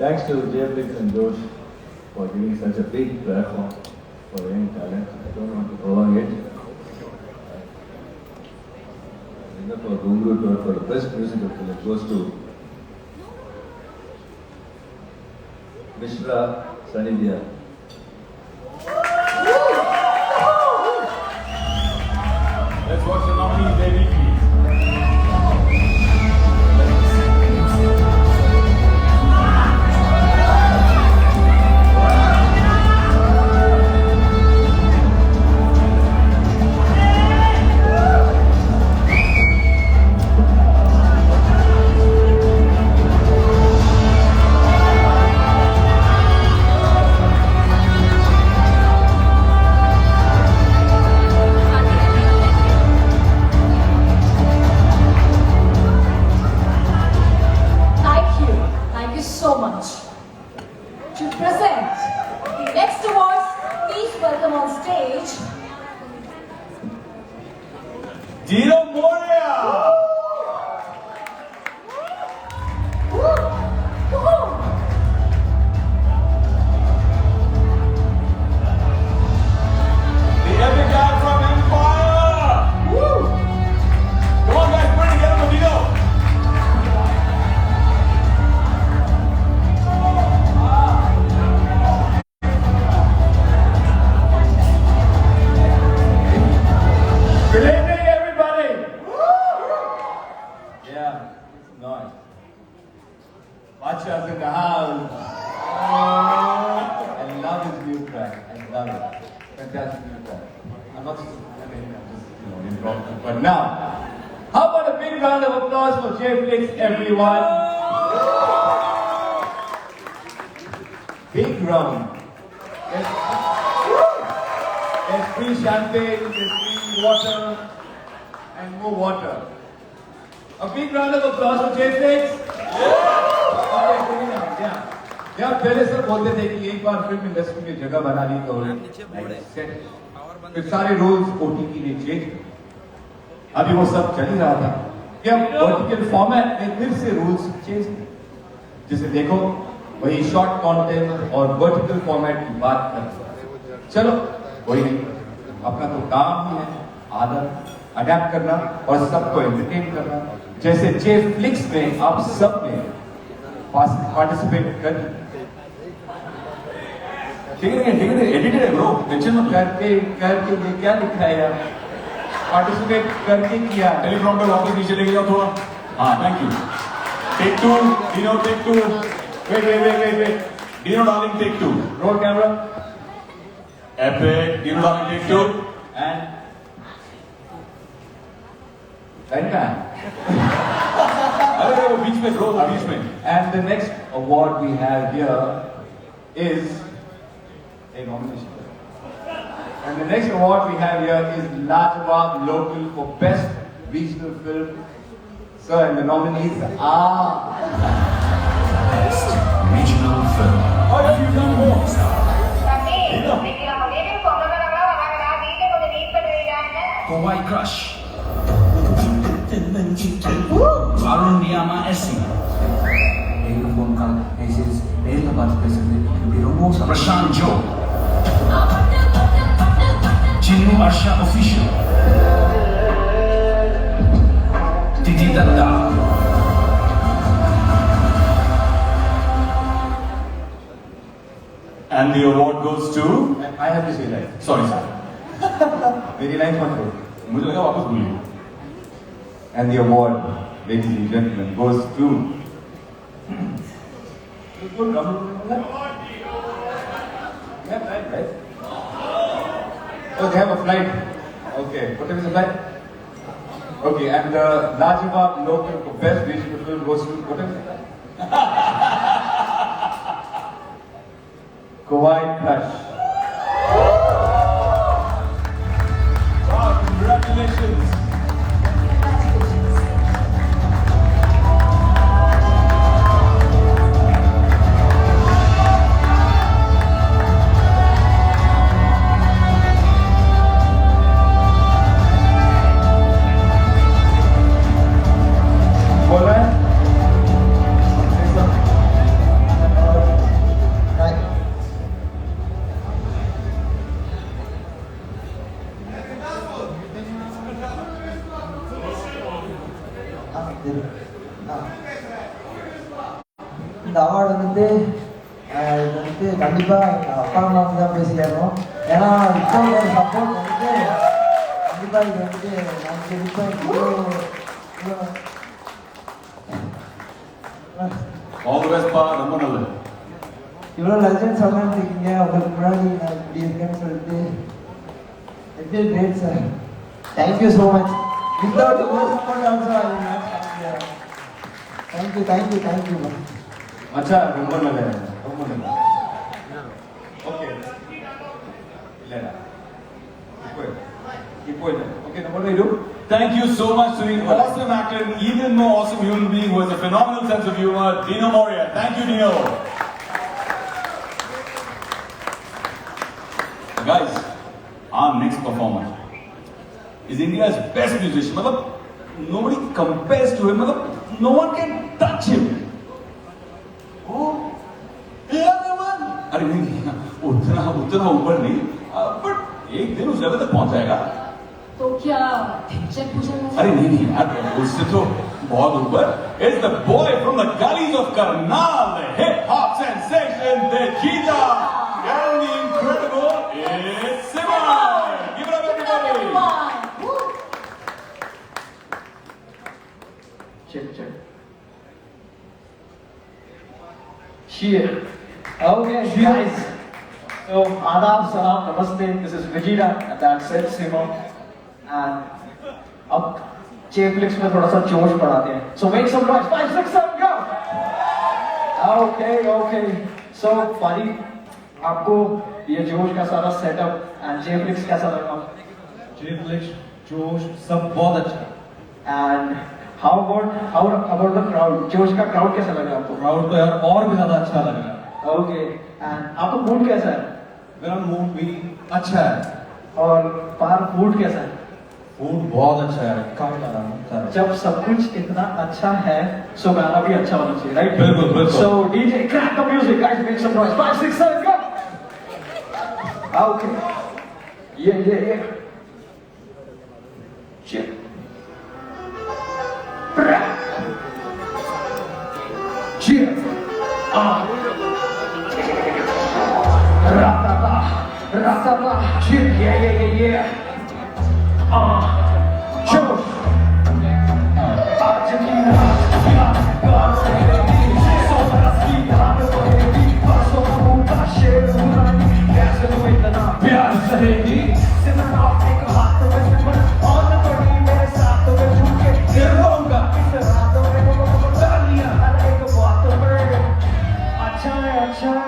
Thanks to JFlix and Josh for giving such a big platform for young talent. I don't want to prolong it. For Gunguru Tour for the best musical film goes to Mishra Sanidhya. Let's watch the nominees, baby. So much. To present the next awards, please welcome on stage Dino Moria! The epic guy from Empire! Woo! Come on guys, put it together for Dino! Good evening, everybody! Yeah, nice. Bacha's in the house. I love his new track. I love it. Fantastic new track. I'm not just, improv. But now, how about a big round of applause for JFlix, everyone? Big round. There's free champagne, there's free water, and more water. A big round of applause for JFlix. यार पहले सब बोलते थे कि एक बार film industry में जगह बना ली तो फिर सारे रूल्स ओटीटी ने चेंज किए। अभी वो सब चल ही रहा था कि अब वर्टिकल फॉर्मेट में फिर से रूल्स चेंज किए। जिसे देखो वही शॉर्ट कंटेंट और वर्टिकल फॉर्मेट की बात कर चलो वही नहीं, अपना तो काम ही है आदत अडेप्ट करना और सबको एंटरटेन करना। जैसे JFlix में आप सब ने पार्टिसिपेट कर ठीक है एडिटेड है ब्रो, टेंशन मत करके ये क्या लिखा है यार, पार्टिसिपेट करके किया। टेलीप्रॉम्प्टर वापस नीचे लेके जाओ थोड़ा। हाँ thank you. Take 2 Dino, take 2 wait Dino darling, take 2 roll camera epic Dino darling, take 2 and अरे वो बीच में ब्रो, बीच में। And the next award we have here is a nomination. And the next award we have here is Lajawab Local for Best Regional Film. Sir, and the nominees are Best Regional Film. How have you done more? Hawaii Crush. Varun Niyama Essing. Prashant Joe. Chinu Arsha Official. Titi Datta. And the award goes to. I have to say that. Sorry sir. मेरी line मत लो। मुझे लगा वापस भूलिए। And the award, ladies and gentlemen, goes to. Right? Oh, they have a flight. Okay, what time is the flight? Okay, and the Lajawab Local for Best Regional Film goes to. What time is the flight? Kuwait Crush. Wow, congratulations. இந்த award வந்துட்டு இது வந்துட்டு கண்டிப்பாக எங்கள் அப்பா அம்மாவுக்கு தான் போய் சேரணும். ஏன்னா இப்போ ஒரு சப்போர்ட் வந்துட்டு கண்டிப்பாக இது வந்துட்டு நான் கண்டிப்பாக ரொம்ப நல்லது. இவ்வளோ லெஜண்ட்ஸ் உட்காந்துருக்கீங்க, உங்களுக்கு முன்னாடி நான் இப்படி இருக்கேன்னு சொல்லிட்டு it is great sir. Thank you so much. Without your support also I will not thank you. अच्छा ரொம்ப நல்லது. ஓகே இல்லடா இப்போ okay now what do I do? Thank you so much to the awesome actor and even more awesome human being who has a phenomenal sense of humor, Dino Moria. Thank you, Dino. Guys, our next performer is India's best musician. Matlab, nobody compares to him. Matlab, no one can touch him. Oh, the other one. अरे नहीं, उतना ऊपर नहीं, but एक दिन उस level तक पहुंच जाएगा. तो क्या पिक्चर पूछा? अरे नहीं यार, उससे तो बहुत ऊपर. It's the boy from the gullies of Karnal, the hip hop sensation, the cheetah, and the incredible, it's Simon. Give it up, everybody. Check. Cheer. Okay, guys. So, Adab, Salam, Namaste. This is Vegeta, and that's it, Simon. And अब चेपलिक्स में थोड़ा सा जोश बढ़ाते हैं. So make some noise. 5, 6, 7, go. Okay. So फारी आपको ये जोश का सारा सेटअप एंड चेपलिक्स कैसा लगा? चेपलिक्स जोश सब बहुत अच्छा. And how about the crowd? जोश का crowd कैसा लगा आपको? क्राउड तो यार और भी ज्यादा अच्छा लग रहा है. Okay. And आपका मूड कैसा है? मेरा मूड भी अच्छा है. और पार फूड कैसा है? फूड बहुत अच्छा है. काम कर रहा हूँ. जब सब कुछ इतना अच्छा है, सो गाना भी अच्छा होना चाहिए, राइट? बिल्कुल. So DJ, crack the music, guys, make some noise. 5, 6, 7, go. Okay. Yeah. Check. Cheer. Ratata. Cheer. Yeah. Josh. Argentina. प्यार सहेगी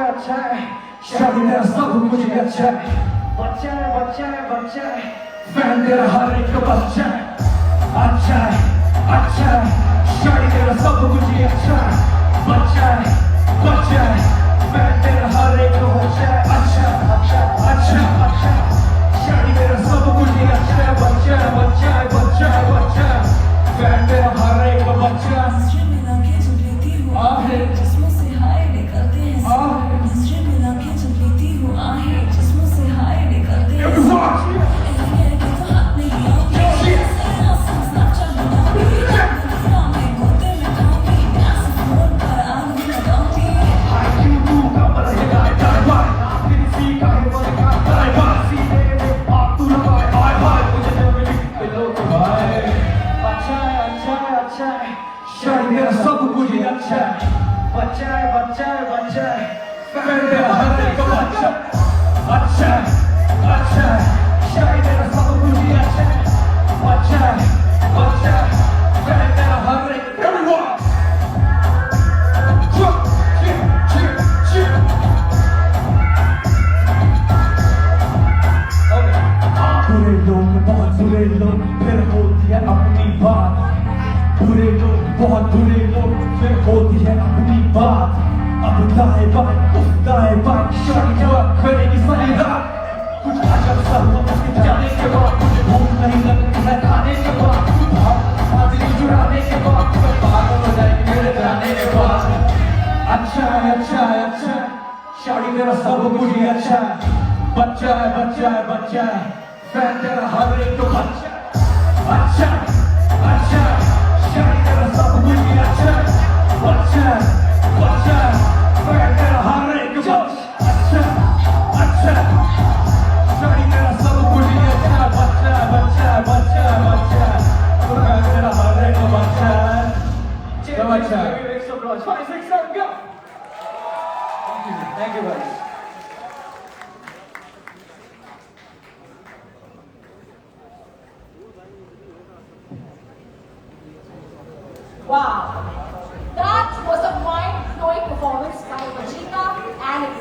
अच्छा है शादी मेरा सब कुछ अच्छा है. बच्चा है फैन तेरा हर एक बच्चा है. अच्छा है शादी तेरा सब कुछ ही अच्छा है. बच्चा है फैन तेरा हर एक बच्चा है. अच्छा शादी तेरा सब कुछ ही अच्छा है. बच्चा है फैन तेरा हर एक बच्चा है. बच्चा है फैन तेरा हर एक बच्चा. अच्छा है शादी तेरा सब कुछ ही अच्छा है. बच्चा है फैन तेरा हर एक. Everyone. Cheer. बुरे लोग बहुत बुरे लोग फिर होती है अपनी बात. बुरे लोग बहुत बुरे लोग फिर होती है अपनी बात. अब दाएं बाएं शादी जवाब करेगी सारी रात. कुछ अजब सा हुआ उसके जाने के बाद. मुझे भूख नहीं लगती है खाने के बाद. हाजिरी जुड़ाने के बाद पागल हो जाएगी मेरे जाने के बाद. अच्छा है शादी तेरा सब कुछ ही अच्छा है. बच्चा है फैन तेरा हर एक बच्चा. अच्छा शादी तेरा सब कुछ ही अच्छा है. बच्चा है Wow, that was a mind-blowing performance by Vajika and its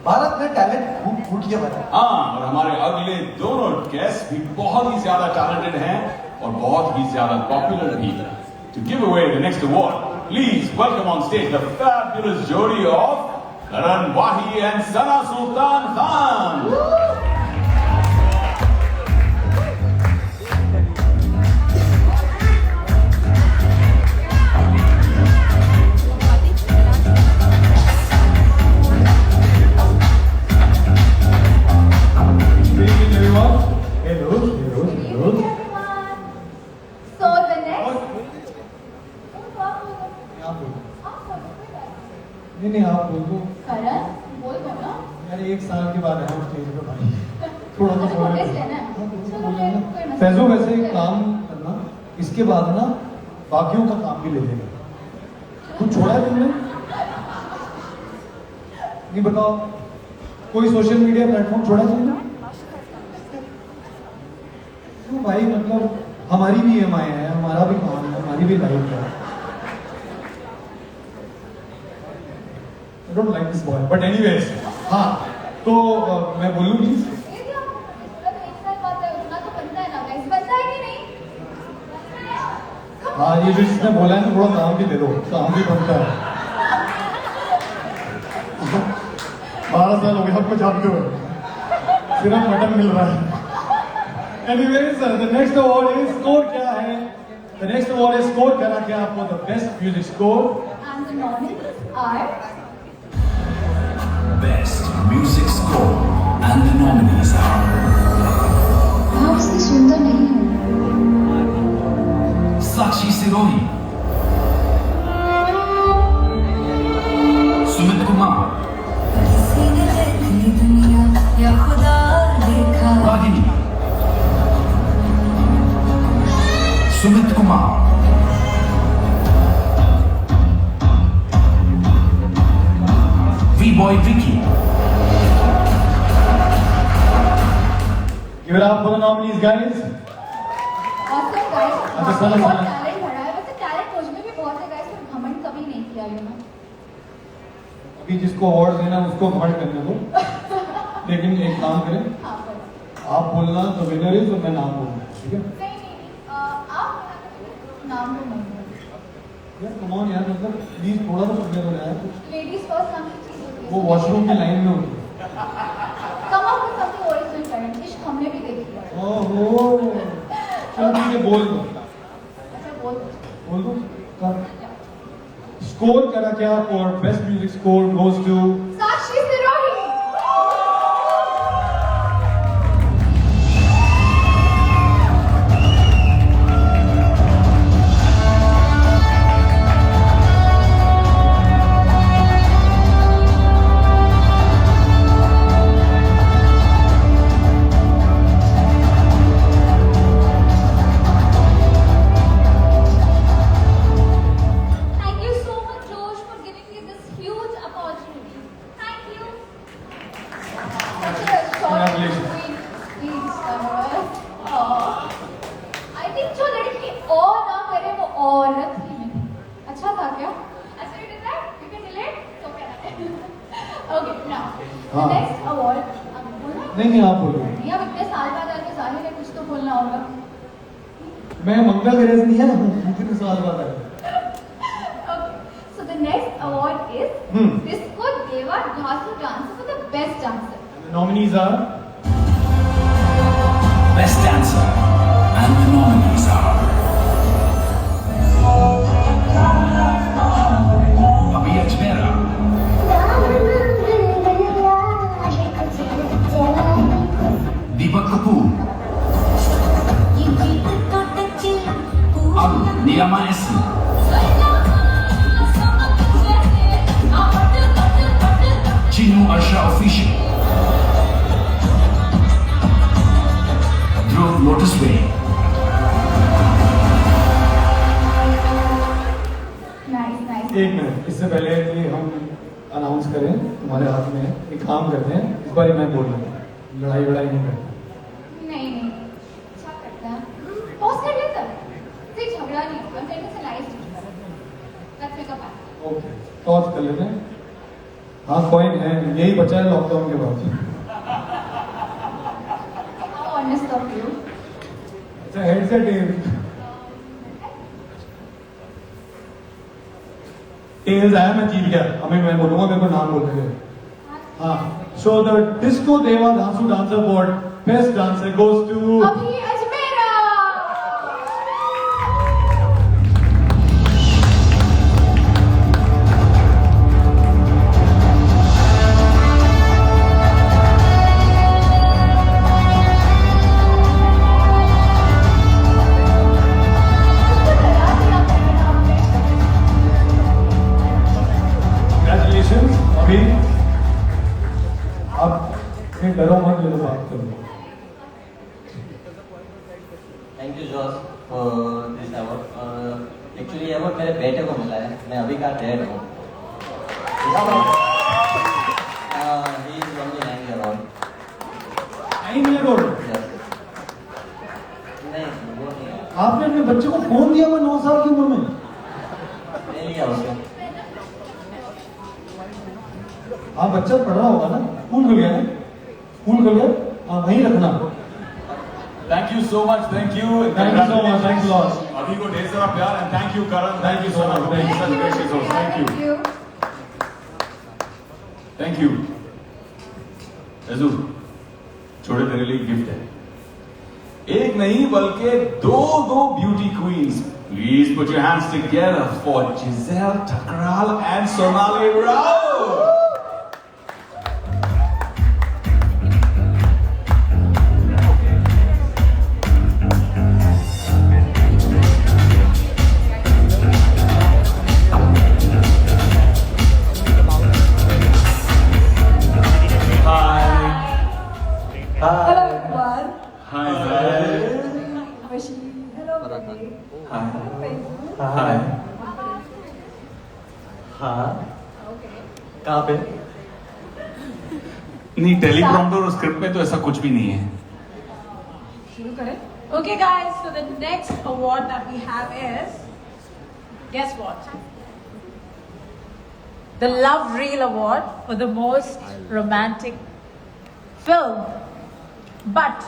Bharat में टैलेंट खूब फूट के भरा है। हाँ, और हमारे अगले दोनों गेस्ट भी बहुत ही ज्यादा टैलेंटेड हैं और बहुत ही ज्यादा पॉपुलर भी। To give away the next award, please welcome on stage the fabulous jodi of Karan Wahi and Sana Sultan Khan. So the next. नहीं आप बोल दो Karan, बोल दो ना। यार 1 साल के बाद आया हूँ स्टेज पे भाई थोड़ा सा बोल फुटेज लेना है। चलो ले लो, कोई मसला फैजो नहीं। वैसे एक काम करना इसके बाद ना बाकियों का काम भी ले लेना कुछ छोड़ा है तुमने नहीं बताओ कोई सोशल मीडिया प्लेटफॉर्म छोड़ा तुमने क्यों भाई मतलब हमारी भी EMI है हमारा भी काम है हमारी भी लाइफ है I don't like this boy but anyways हाँ तो मैं बोलूँ प्लीज ये भी आपको बोला तो 1 साल बाद है, उतना तो बनता है ना गाइस, बनता है कि नहीं? हाँ ये जो जिसने बोला है ना थोड़ा काम भी दे दो काम भी बनता है 12 साल हो गया आपको जानते हो सिर्फ मटन मिल रहा है Anyways, the next award is score क्या है? The next award is score करा क्या for the best music score. And the nominees are Best Music Score. And the nominees are मैं उससे सुंदर नहीं हूँ। Sakshi Sirohi, Sumit Kumar, किसी ने देखी दुनिया या खुदा देखा Ragini, Sumit Kumar, V-Boy Vicky, Give it up for the nominees, guys. Awesome guys, अच्छा, चलो, बहुत चलो। टैलेंट भरा है, वैसे टैलेंट मुझ में भी बहुत है गाइस, पर घमंड कभी नहीं किया यू नो। अभी जिसको अवार्ड देना है उसको घमंड करने दो लेकिन एक काम करें हाँ पर आप बोलना तो विनर इज और मैं नाम बोलूँगा ठीक है नहीं, आप नाम लो नहीं। यार कम ऑन यार मतलब प्लीज थोड़ा तो सुनने दो यार लेडीज फर्स्ट नाम की चीज होती है। वो वॉशरूम की लाइन में होती है come up with something original current, इश्क हमने भी देखी है। ओहो चलो ठीक है बोल दो अच्छा बोल दो कब स्कोर करा क्या for best music score goes to Sakshi Sirohi. Thank you so much, Josh, for giving me this huge opportunity. Thank you. Such a short, Congratulations. sweet speech. I think जो लड़की और ना करे वो औरत ही नहीं। अच्छा था क्या? अच्छा you did that? You can relate? So क्या? Okay, now the हाँ। next award. अब बोलना है? नहीं आप बोलो नहीं, अब इतने साल बाद आए तो जाहिर है कुछ तो बोलना होगा। मैं मंगल गैरेज नहीं है इतने साल बाद आया Okay, so the next award is Disco Deva Dhasu Dancer for the best dancer. The nominees are Best Dancer. And the nominees are Abhi Ajmera, Deepak Kapoor, Aru Niyama Essi, Chinu Arsha Official, Dhruv Lotus Way. Nice, nice. एक minute इससे पहले कि हम announce करें तुम्हारे हाथ में है, एक काम करते हैं इस बार मैं बोल रहा हूँ लड़ाई वड़ाई नहीं करते नहीं नहीं अच्छा करता है बॉस का ओके टॉस कर लेते हैं। हाँ कॉइन है, यही बचा है लॉकडाउन के बाद। How honest of you. अच्छा हेड से टेल। टेल्स आया, मैं जीत गया। अभी मैं बोलूंगा, मेरे को नाम बोलेंगे। हाँ, सो द डिस्को देवा धांसू dancer award best dancer goes to Abhi Ajmera. Congratulation. अभी अब ये डरो मत, मेरे बात करो। थैंक यू जॉस for this award. Actually award मेरे बेटे को मिला है, मैं अभी का डैड हूँ। He is only 9 year old. 9 year old. नहीं वो नहीं है, आपने अपने बच्चे को फोन दिया हुआ 9 साल की उम्र में? नहीं लिया उसको। हाँ बच्चा पढ़ रहा होगा ना, स्कूल खुल गया ना? स्कूल खुल गया, हाँ वहीं रखना। Thank you so much. Thank you. Thank you so much. Thanks a lot. अभी को ढेर सारा प्यार and thank you Karan. Thank you so much. Thank you such gracious host. Thank you. Thank you. रजू, छोड़े तेरे लिए गिफ्ट है। एक नहीं बल्कि दो beauty queens. Please put your hands together for Giselle Thakral and Sonali Rao. Hello everyone. Hi. Vashi. Hello. Baby. Hi. Hi. हाँ Okay. कहाँ पे? नहीं, टेलीप्रॉम्प्टर और स्क्रिप्ट में तो ऐसा कुछ भी नहीं है। शुरू करें? Okay, guys, so the next award that we have is, guess what? The Love Reel Award for the most romantic film. But,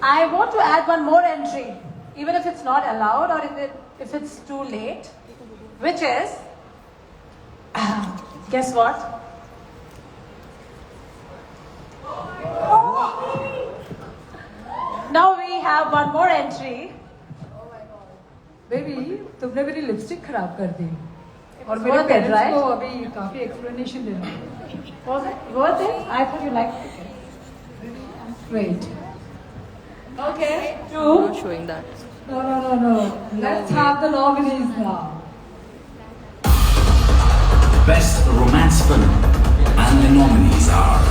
I want to add one more entry, even if it's not allowed or if it's too late, which is, guess what? Now we have one more entry. Baby तुमने मेरी lipstick खराब कर दी और was मेरे worth it, parents right? को अभी काफी explanation देना है। Was it worth it? I thought you liked it. Wait Okay. To no let's have the nominees now. Best Romance Film. And the nominees are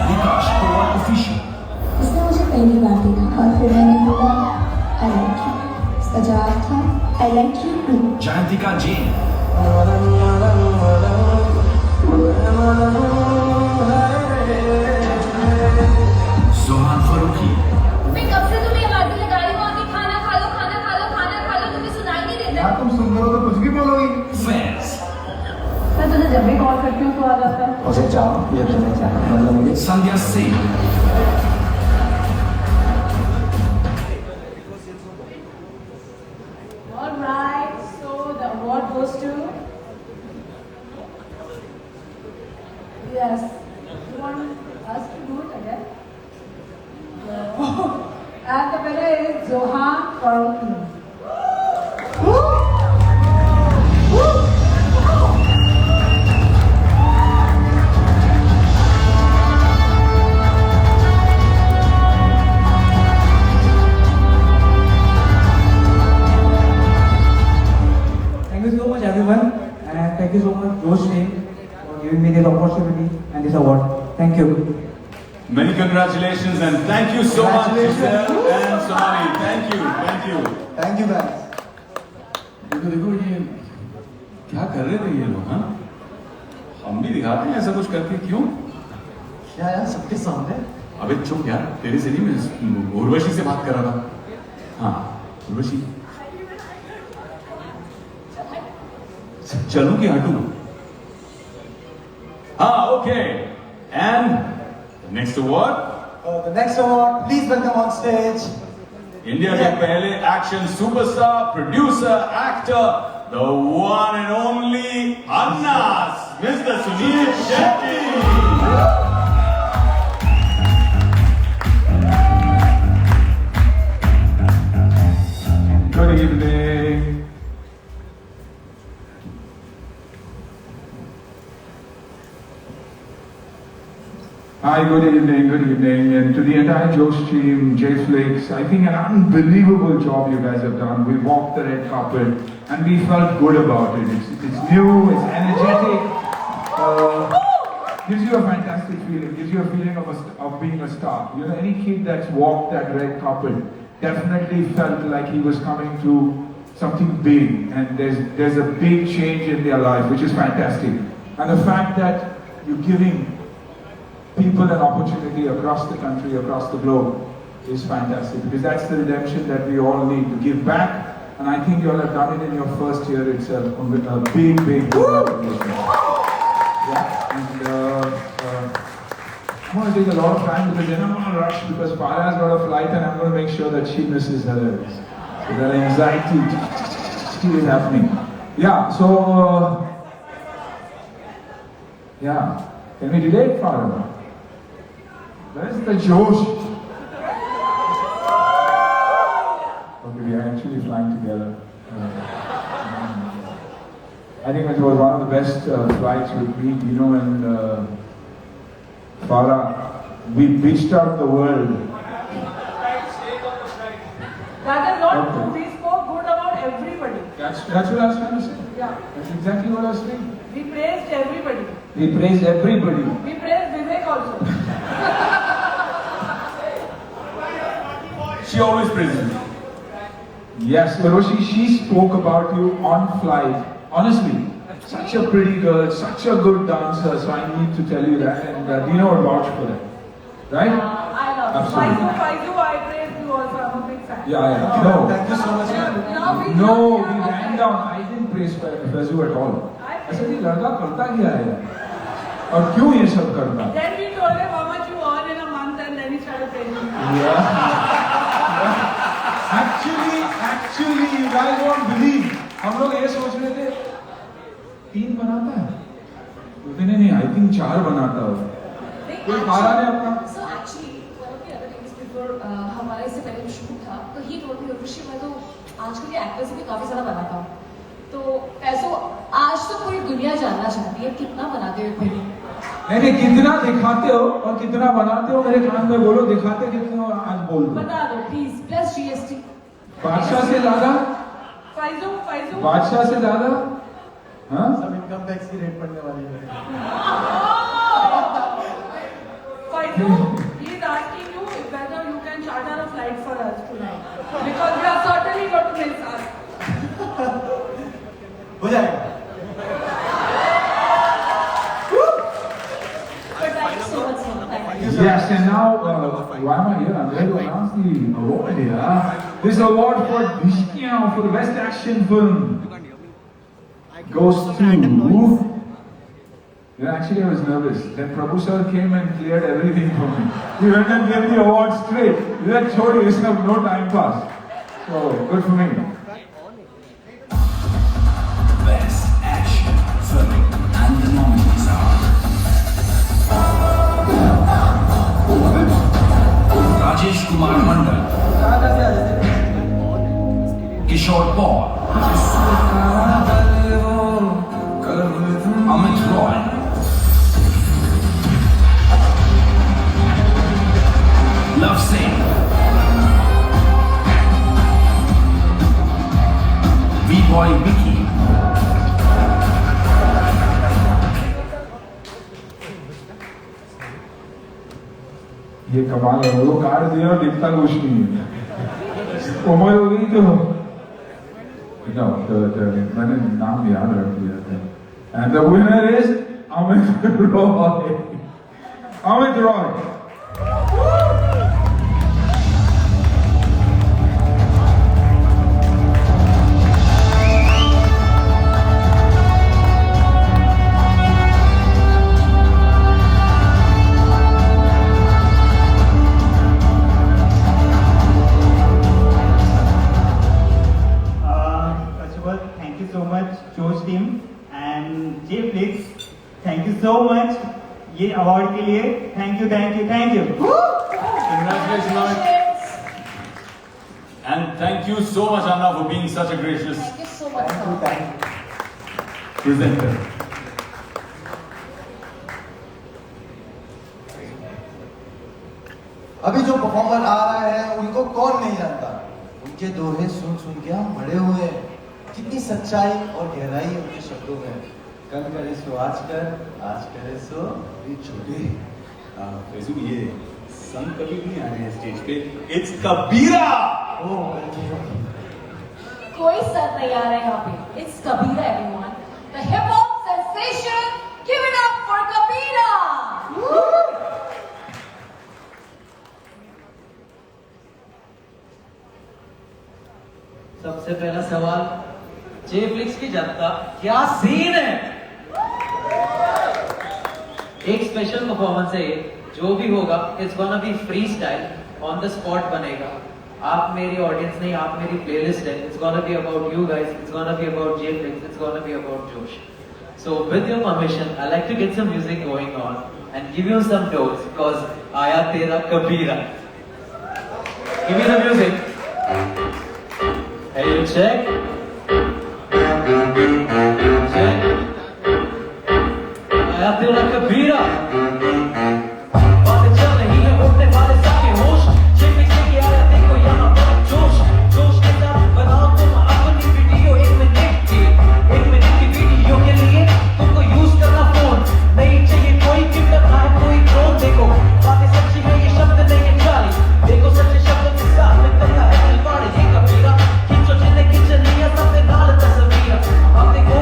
Vikash Kawar Official, उसने मुझे पहली बार देखा और फिर मैंने बोला आई लाइक यू। उसका जवाब था I like you too. Jayantika Jain, Zohan Farooqi, मैं कब से तुम्हें आवाज़ें लगा रही हूँ आके खाना खा लो तुम्हें सुनाई नहीं देता। तुम सुन रहे हो तो कुछ भी बोलोगी। Faiz, मैं तुझे जब भी कॉल करती हूँ तो आ जाता है। उसे चाहो ये तुम्हें चाहो मतलब मुझे Sandhya Singh, All right. So the award goes to. Yes. You want us to do it again? And the winner is Zohan Farooqi. Thank you so much everyone, and thank you so much Josh team for giving me this opportunity and this award. Thank you. Many congratulations and thank you so much Giselle and Sonali. Thank you. Thank you guys. देखो ये क्या कर रहे थे ये लोग, हाँ? हम भी दिखाते हैं ऐसा कुछ करके, क्यों? क्या यार सबके सामने? अबे चुप यार, तेरे से नहीं, मैं उर्वशी से बात कर रहा था। हाँ उर्वशी, चलूं कि हटूं? हाँ okay, and next award. The next award, please welcome on stage. India के पहले action superstar, producer, actor, the one and only Annas, mister Suniel Shetty. Good evening. Hi, good evening, and to the entire Josh team, J Flakes, I think an unbelievable job you guys have done. We walked the red carpet and we felt good about it. It's new, it's energetic, gives you a fantastic feeling, gives you a feeling of being a star. You know, any kid that's walked that red carpet definitely felt like he was coming to something big, and there's a big change in their life, which is fantastic. And the fact that you're giving people an opportunity across the country, across the globe is fantastic, because that's the redemption that we all need, to give back. And I think you all have done it in your first year itself with a big congratulations. Yeah, and I'm going to take a lot of time because then I'm going to rush, because Farah's got a flight and I'm going to make sure that she misses hers. So that anxiety is happening. Yeah, so yeah, can we delay it, Farah? Where's the Josh? Okay, we are actually flying together. I think it was one of the best flights with me, you know, and Farah, we beached out the world. That is not true. We spoke good about everybody. That's what I was trying to say. Yeah. That's exactly what I was saying. We praised everybody. We praised everybody. We praised Vivek also. She always praises me. Yes, Hiroshi, she spoke about you on flight. Honestly, such a pretty girl, such a good dancer, so I need to tell you that, and Dino would vouch for that. Right? I love Absolutely. Faizu, I praised you also. I'm a big fan. Yeah. No. Thank you so much. No, we ran down. I didn't praise Faizu at all. I said, ये लड़का करता क्या है और क्यों ये सब करता? Then we told him how much you earn in a month, and then he started paying me. Yeah. Actually, you guys won't believe. हम लोग ये सोच रहे थे 3 बनाता है, नहीं, I think 4 बनाता हो। कोई पारा ने अपना। So actually, one of the other things before हमारा इससे पहले शूट था, तो he told me, ऋषि मैं तो आजकल के एक्टर्स से भी काफी ज्यादा बनाता हूँ। तो ऐसो आज तो पूरी दुनिया जानना चाहती है कितना बनाते हो फिर। नहीं, कितना दिखाते हो और कितना बनाते हो, मेरे कान में बोलो, दिखाते कितने हो आज बोल दो। बता दो प्लीज, प्लस GST। बादशाह से ज्यादा? Faizu. बादशाह से ज्यादा? हाँ? सब इनकम टैक्स की रेट पड़ने वाली है। Faizu, he is asking you whether you can charter a flight for us tonight, because we are certainly going to miss us. हो जाएगा। Yes, and now, why am I here? I'm ready to announce the award here. This award for Dhishkiyan, for the best action film, goes to... Yeah, actually I was nervous. Then Prabhu sir came and cleared everything for me. He went and gave the award straight. Let's show you, it's no time pass. So, good for me. Best action film, and the nominees are Rajesh Kumar Mandal, Kishore Paul, Amit Roy, Love Singh, B-Boy Vicky, ये कमाल है, वो card दिया और दिखता कुछ नहीं है। उम्र हो गई तो मैंने नाम याद रख लिया था। And the winner is Amit Roy. Amit Roy. First of all, thank you so much, Josh team and JFlix. Thank you so much ये अवार्ड के लिए. Thank you, thank you, thank you. Congratulations, Amit. And thank you so much, Anna, for being such a gracious Thank you so much. presenter. अभी जो performer आ रहा है उनको कौन नहीं जानता. उनके दोहे सुन सुन के हम बड़े हुए हैं. कितनी सच्चाई और गहराई है उनके शब्दों में. कल करे सो आज करे सो अभी छोटे. फैजू ये संग कभी नहीं आ रहे हैं स्टेज पे. It's कबीरा. कोई सर नहीं आ रहा है यहाँ पे. It's Kabira, everyone. The hip hop sensation. Give it up for Kabira. सबसे पहला सवाल, जेफ्लिक्स की जनता, क्या सीन है? एक स्पेशल परफॉर्मेंस है ये. जो भी होगा it's gonna be free style, on the spot बनेगा. आप मेरी ऑडियंस नहीं, आप मेरी प्लेलिस्ट है. It's gonna be about you guys, it's gonna be about Jeflix, it's gonna be about Josh. So with your permission, I like to get some music going on and give you some toes because आया तेरा कबीरा. Give me the music. Hey, you check. Check. आया तेरा कबीरा. बातें चल रही है उठने वाले सबके होश. चेक के आया देखो यहाँ पर जोश. जोश के साथ बनाओ तुम अपनी वीडियो. 1 मिनट की वीडियो के लिए तुमको यूज करना फोन. नहीं चाहिए कोई गिफ्ट ना कोई ड्रोन. देखो बातें सच्ची है ये शब्द नहीं है जाली. देखो सच्चे शब्दों के साथ में करता है दिलवाड़े ये कबीरा. खींचो जिन्हें खींच लिया सबने नाल तस्वीर. अब देखो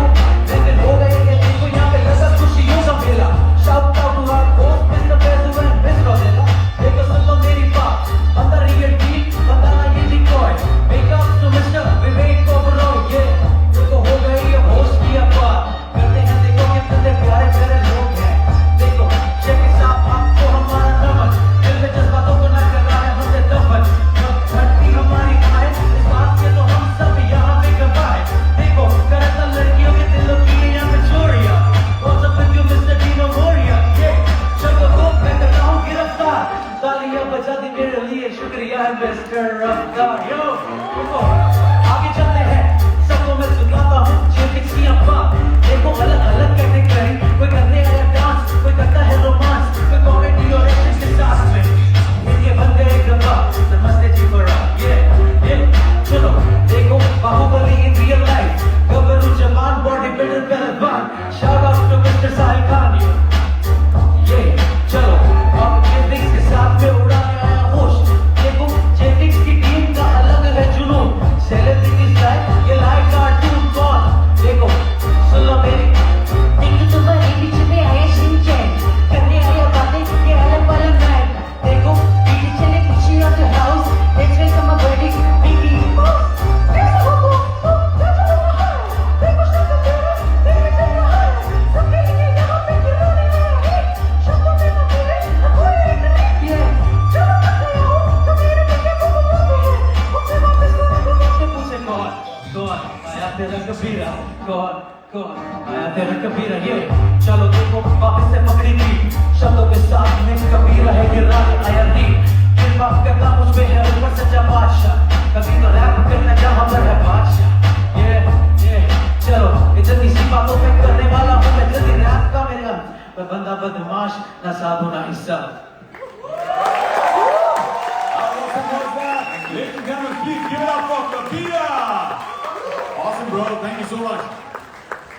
दिन हो गए ये देखो यहाँ पे लगा खुशियों का मेला. शाउट आउट टू आवर दोस्त mister Faizu and miss Rosella. देखो सुन लो मेरी बात, बंदा रियल डील बताना ये decoy. Wake up to mister Vivek Oberoi. ये देखो हो गई ये होश की बात. करते हैं देखो कितने प्यारे प्यारे लोग हैं. देखो चेक इट आउट आपको हमारा नमन. दिल में जज्बातों को ना कर रहा है हमसे दफन. जब धरती हमारी खाए इस बात के तो हम सब यहाँ पे गवाह है. देखो करता लड़कियों के दिलों की यहाँ पे चोरियां. What's up with you Mr. Dino Moria? Yeah, चलो तो मैं कर रहा हूँ गिरफ्तार. तालियां बजा दी मेरे लिए, शुक्रिया है मिस्टर रफ्तार. यो देखो आगे चलते हैं, सबको मैं सुनाता हूँ जेफ्लिक्स की बात. देखो अलग अलग कैटेगरी, कोई करने आया डांस, कोई करता है रोमांस, कोई कॉमेडी और एक्शन के साथ में. ये बन गए गवा, नमस्ते जी बड़ा. ये चलो देखो बाहुबली इन रियल लाइफ. गबरू जवान बॉडी बिल्डर पहलवान. Shout out to mister Sahil Khan. ये चलो अब जेफ्लिक्स के साथ में उड़ाने आया होश. देखो जेफ्लिक्स की टीम का अलग है जुनून. सेलिब्रिटी स्टाइल ये लाइव कार्टून कौन. देखो सुन लो मेरी. देखो तुम्हारे पीछे में आया शिनचैन. करने आया बातें ये अलग अलग नाइट. देखो पीछे चले पीछे of the house. Let's welcome a बड़ी बिगी बॉस. कैसे हो देखो शब्द तेरे दिल में चल रहा है. सबके लिए यहाँ पे गिराने हैं. शब्दों में तो मेरे कोई एक नहीं है. चलो करते हो तो मेरे पीछे को बोलते हैं. मुझसे वापस तो पूछे कौन आया तेरा कबीरा. कौन आया तेरा कबीरा. ये चलो देखो वापस से पकड़ी थी. शब्दों के साथ में कबीरा है गिराने आया नी. फिर बात करना मुझ पे है ऊपर सच्चा बादशाह. कभी तो रैप करना जहाँ पर है बादशाह. ये चलो इतनी सी बातों पे करने वाला हूँ मैं जल्दी रैप का मेरे अंत. मैं बंदा बदमाश ना साधु ना हिस्सा. Ladies and gentlemen, please give it up for Kabira. Awesome, bro. Thank you so much.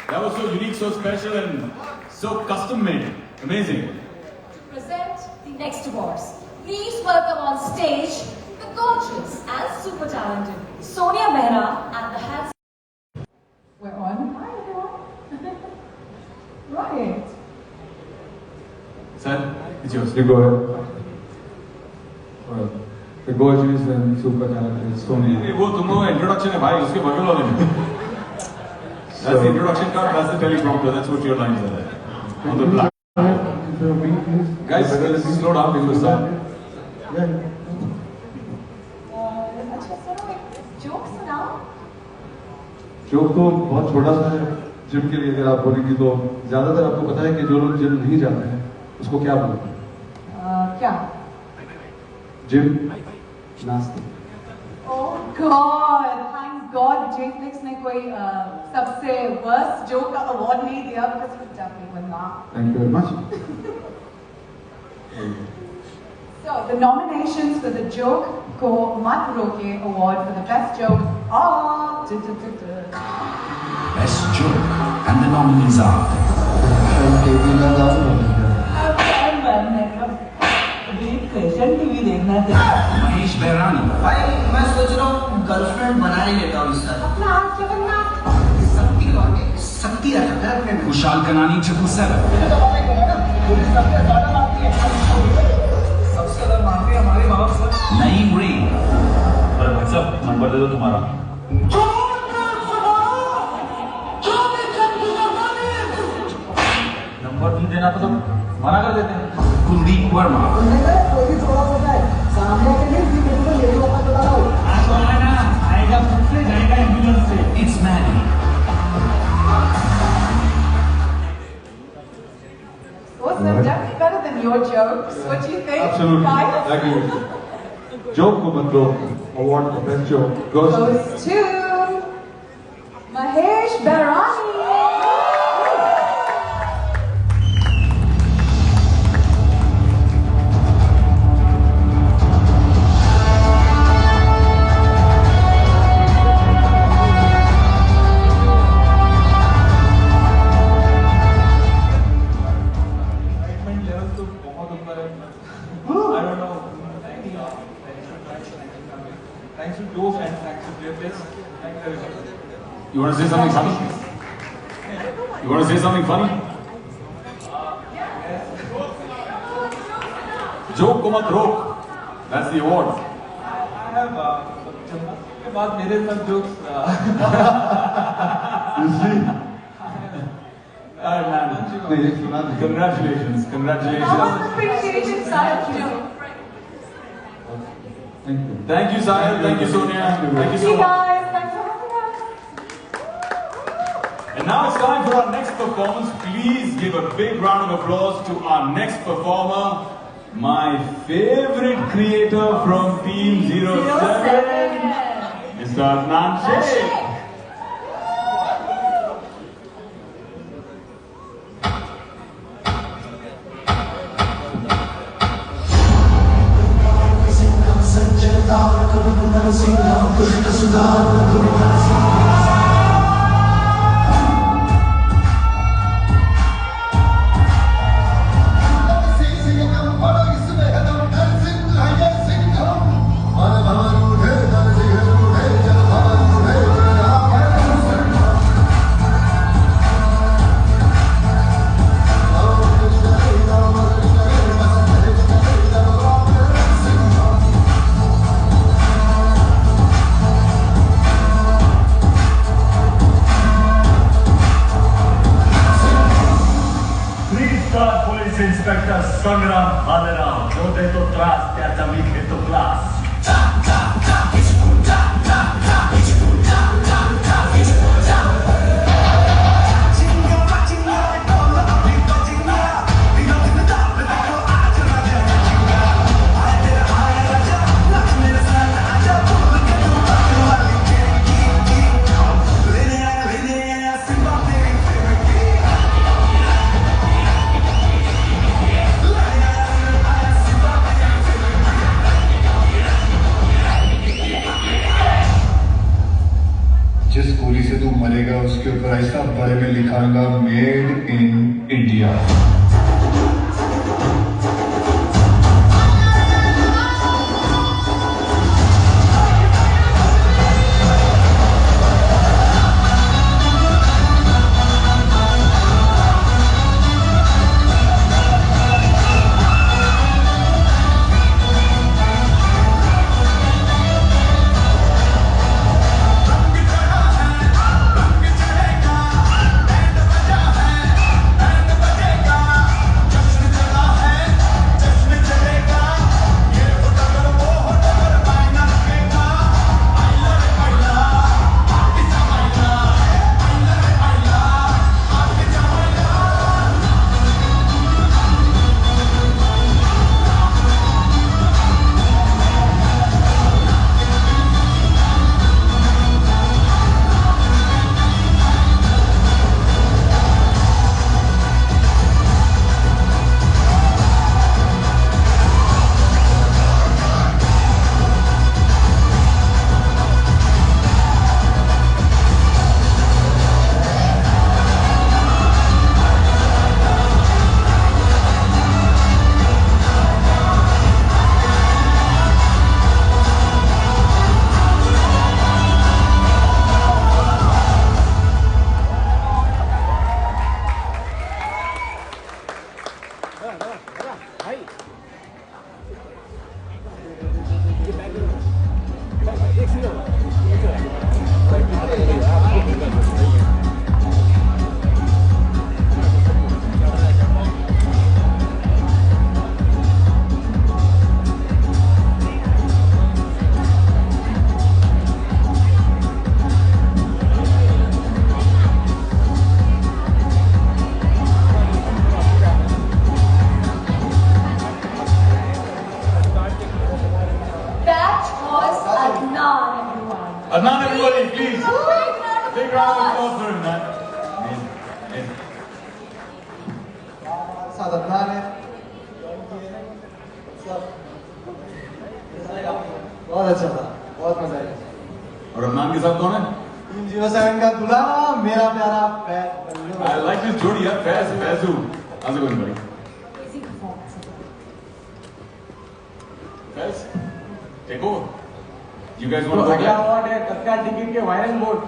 That was so unique, so special, and so custom made. Amazing. Present the next awards. Please welcome on stage the gorgeous and super talented Sonia Mehra and the handsome. We're on. Hi everyone. Right. It's yours. You go ahead. Alright. The gorgeous and super talented Sonia. वो तुम लोग introduction है भाई उसके बगल वाले में. That's the introduction card. That's the teleprompter. That's what your lines are. On the black. Guys, slow down because अच्छा सुनो एक जोक सुनाओ. जोक तो बहुत छोटा सा है जिम के लिए अगर आप बोलेंगी तो ज्यादातर आपको पता है कि जो लोग जिम नहीं जाते हैं उसको क्या बोलते हैं? क्या? जिम नाश्ता. Oh God! Thank God, JFlix ने कोई सबसे worst joke का award नहीं दिया because it was definitely one laugh. Thank you very much. So the nominations for the joke को मत रोके award for the best joke are Best joke. And the nominees are TV देखना था. Mahesh Bairani, भाई मैं सोच रहा हूँ गर्लफ्रेंड बना ही लेता हूँ इसका. शक्ति रखा है अपने में. Kushal Kanani 777, सबसे ज्यादा मारते हैं हमारे बाप से. Naeem Rain, अरे भाई साहब नंबर दे दो तुम्हारा. नंबर नहीं देना तो मना कर देते हैं. Kuldeep Verma, आएगा मुझसे जाएगा एम्बुलेंस से. It's Maddie, was definitely better than your jokes. What do you think, Absolutely. guys? Agree with you. Joke को मतलब award for best joke goes Goes to Mahesh Bairani. Thanks to Joe and thanks to JFlix. Thanks everybody. You want to say something funny? You want to say something funny? Joke को मत रोक. That's the award. I have के बाद मेरे सब jokes. You see? Congratulations. Congratulations. Appreciation, Sahil. Thank you. Thank you, Sahil. Thank you, Sonia. Thank you so See much. guys, thanks for having us. And now it's time for our next performance. Please give a big round of applause to our next performer, my favorite creator from Team 07, Mr. Adnan Sheikh. Inspector Sangram Balaram, जो दे तो त्रास त्याचा मी घेतो class. जिस गोली से तू मरेगा उसके ऊपर ऐसा बड़े में लिखाऊंगा made in India. Adnan, everybody, please. Big round of applause for him, man. Amazing. Amazing. साथ अदनान है बहुत अच्छा था, बहुत मजा आया। और अदनान के साथ कौन है? टीम 07 का दूल्हा मेरा प्यारा Faiz. I like this jodi, yeah. Fazu. How's it going, buddy? Faz, take over. You guys want to go अगला back? अवार्ड है तत्काल टिकट के वायरल बोर्ड।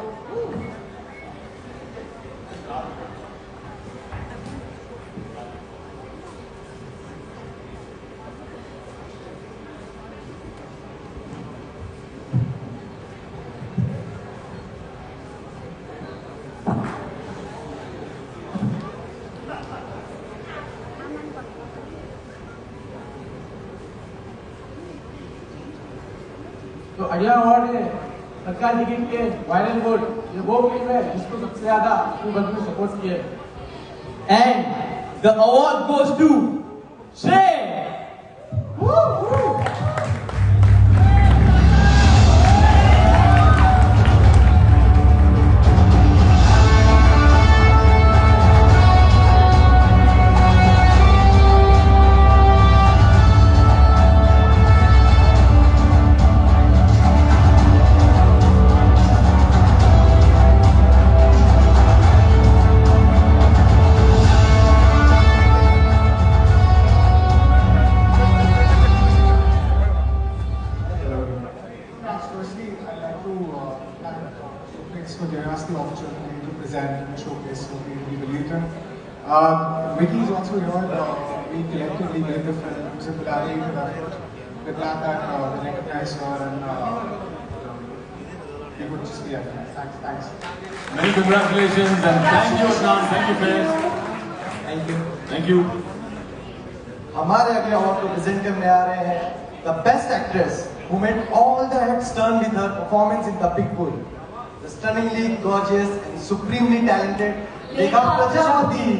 तो अगला अवार्ड है तत्काल टिकट के वायरल बोर्ड। ये वो फिल्म है जिसको सबसे ज्यादा बंधु सपोर्ट किए। And the award goes to Shrey. Firstly, I'd like to thank Netflix for giving us the opportunity to present and showcase what we believed in. Vicky is also here. We collectively made the film. It was a collaborative effort. We're glad that we recognize her and we would just be happy. Thanks. Many congratulations and thank you, Adnan. Thank you, Faiz. Thank you. Thank you. हमारे अगले award को present करने आ रहे हैं the best actress who made all the heads turn with her performance in The Big Bull. The stunningly gorgeous and supremely talented Rekha Prajapati.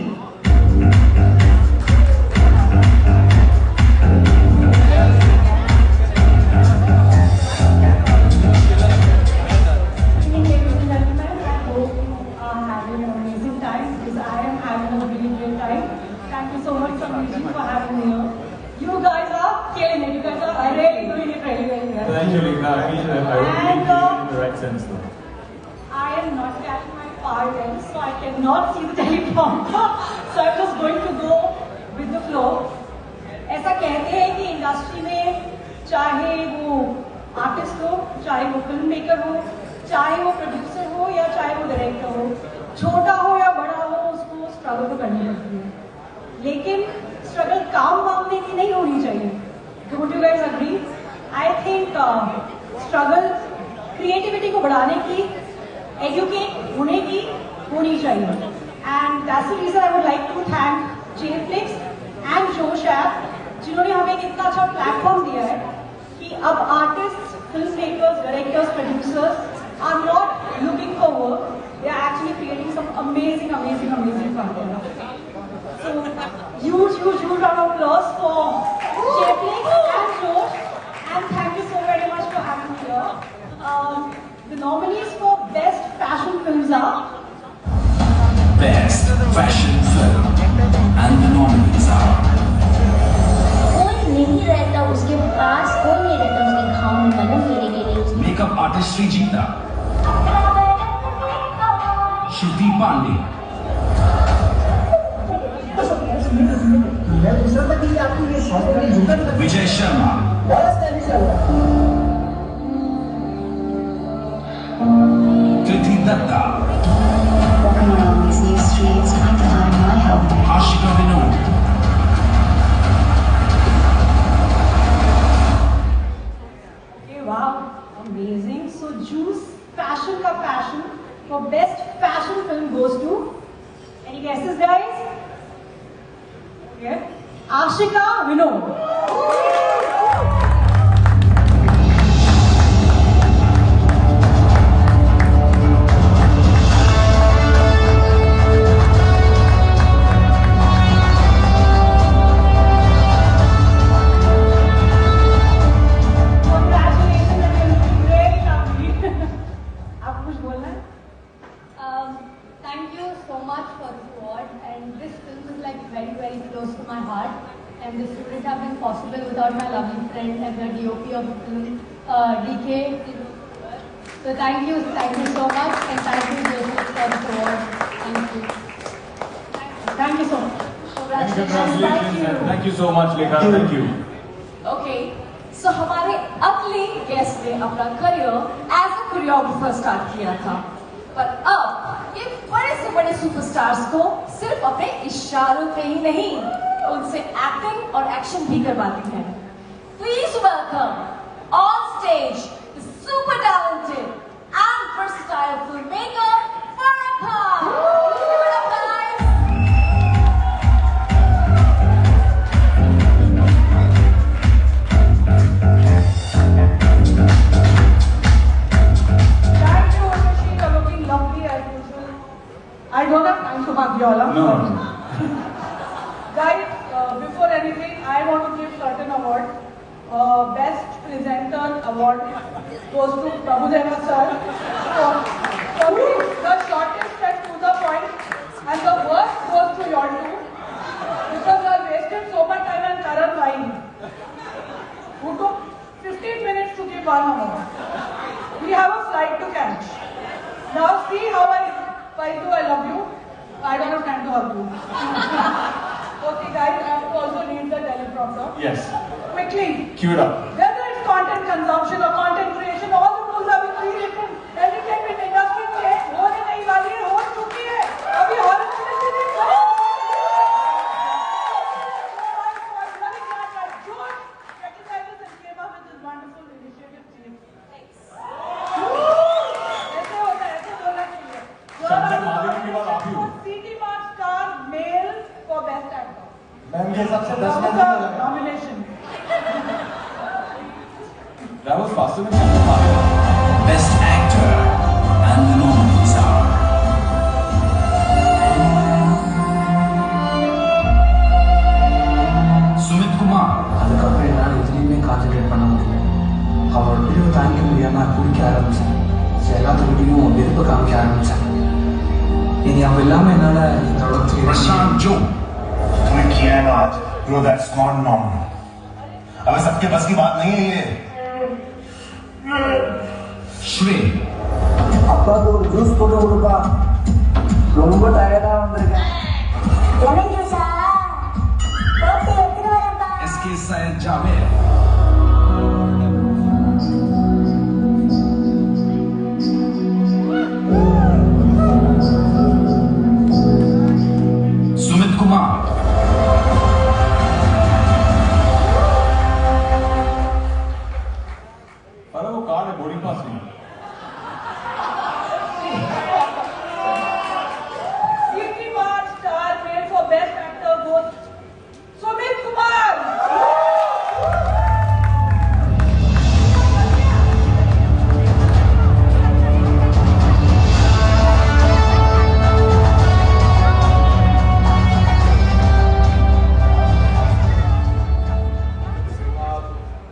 Thank you so much, Samiji, for having me here. You guys are killing it. You guys are really doing it really well. Thank you, Rekha. I hope we in the right sense, though. I am not catching my part in, so I cannot see the teleprompter. So I'm just going to go with the flow. ऐसा कहते हैं कि industry में चाहे वो artist हो, चाहे वो फिल्म मेकर हो, चाहे वो प्रोड्यूसर हो या चाहे वो डायरेक्टर हो, छोटा हो या बड़ा हो, उसको स्ट्रगल तो करनी पड़ती है। लेकिन स्ट्रगल काम मांगने की नहीं होनी चाहिए। Don't you guys agree? I think struggle creativity को बढ़ाने की, एजुकेट होने की होनी चाहिए। And that's the reason I would like to thank Jeflix and Josh app, जिन्होंने हमें एक इतना अच्छा प्लेटफॉर्म दिया है कि अब artist, film makers, directors, producers are not looking for work, they are actually creating some amazing content. So huge round of applause for Jetflix and Josh, and thank you so very much for having me here. The nominees for Best Fashion Films are Best Fashion Film, and the nominees are कोई नहीं रहता उसके पास, कोई नहीं रहता उसके घाव में मलम लेने के लिए। Makeup Artist Srijita, Shruti Pandey, Vijay Sharma, Kriti Datta, Walking around these new streets, I can find my home. Ashika Vinod, Okay, wow, amazing. So Juice Fashion का Passion for Best Fashion Film goes to, any guesses, guys? Okay, Ashika Vinod. friend and the DOP of the film, DK. So thank you so much, and thank you Joseph for the award. Thank you. Thank you so much. Congratulations and thank you so much, Lekha. Thank you. Okay so हमारे अगले guest ने अपना career as a choreographer start किया था, पर अब ये बड़े से बड़े सुपरस्टार्स को सिर्फ अपने इशारों पे ही नहीं, उनसे एक्टिंग और एक्शन भी करवाती हैं। Please welcome on stage the super talented and versatile filmmaker Farhan Khan. I don't have time to Madhyola. No. Guys, before anything, I want to give certain award. Best presenter award goes to Prabhudeva sir. For me, the shortest and to the point, and the worst goes to your two, because you have wasted so much time on Karan lying. Who took 15 minutes to give 1 hour. We have a flight to catch. Now see how I do I love you. I don't have time to hug you. Okay guys, I have to also read the teleprompter. Yes. Quickly. Cue it up. Whether it's content consumption or content creation, all the rules have been rewritten. Entertainment industry में होने नहीं वाली है, हो चुकी है. अभी horror industry में मैम ये सबसे 10 में nomination. That was faster than Shantanu. Best actor and the nominees are Sumit Kumar. அதுக்கப்புறம் என்னால் எதுலேயுமே கான்சென்ட்ரேட் பண்ண முடியல. அவரோட வீடியோ தாங்கிக்க முடியாமல் நான் குடிக்க ஆரம்பித்தேன். எல்லாத்துக்கிட்டையும் வெறுப்பு காமிக்க ஆரம்பித்தேன். இனி அவள் இல்லாமல் என்னால் என்னோட Prashant Joe. तुमने किया है ना आज, नो दैट्स नॉट नॉर्मल। अबे सबके बस की बात नहीं है ये। Shrey. அப்பாவுக்கு ஒரு ஜூஸ் போட்டு கொடுப்பா, ரொம்ப டயர்டாக வந்திருக்கேன். SK Syed Javed. Sumit Kumar. अरे वो कार्ड है बोर्डिंग पास नहीं। Star made for best actor goes Sumit Kumar.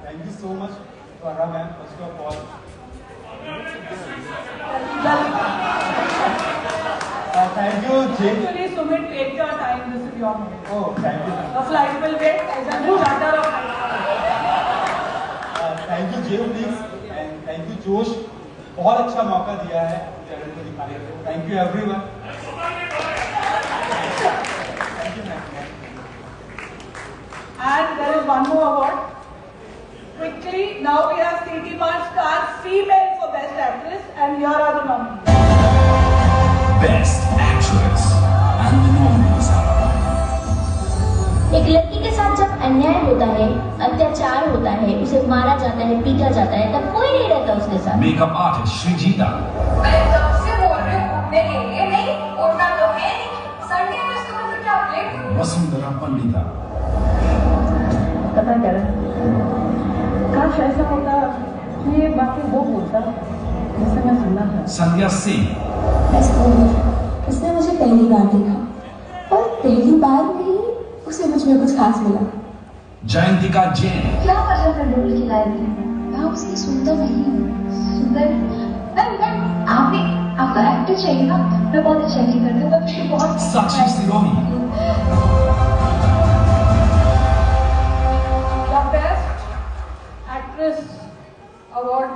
Thank you so much, Farah ma'am, first of all. Thank you, Jay. Actually, Sumit, take your time. This is your moment. Oh, thank you. The flight will wait. As a charter of Thank you, Jay, please. And thank you, Josh. बहुत अच्छा मौका दिया है channel को दिखाने को. Thank you, everyone. Thank you, ma'am. And there is one more award. Quickly, now we have City Mart Star Female for Best Actress, and here are the nominees. Best Actress and the nominees are एक लड़की के साथ जब अन्याय होता है, अत्याचार होता है, उसे मारा जाता है, पीटा जाता है, तब कोई नहीं रहता उसके साथ। Makeup artist Srijita. मैं जब से बोल रही हूँ उठने के लिए, नहीं उठना तो है नहीं, संडे में उसके बाद क्या प्लेट? Vasundhara Pandita. पता क्या है? काश ऐसा होता कि ये बातें वो बोलता जिसे मैं सुनना था। Sandhya Singh. मैं स्कूल में उसने मुझे पहली बार देखा और पहली बार में ही उसे मुझ में कुछ खास मिला। Jayantika Jain. क्या वजह है रोल की लायक है? मैं उसकी सुंदर नहीं हूँ। सुंदर? मैं आपको एक्टर चाहिए ना? मैं बहुत अच्छा एक्टिंग करती हूँ। मैं उसकी बहुत Sakshi Sironi. The best actress award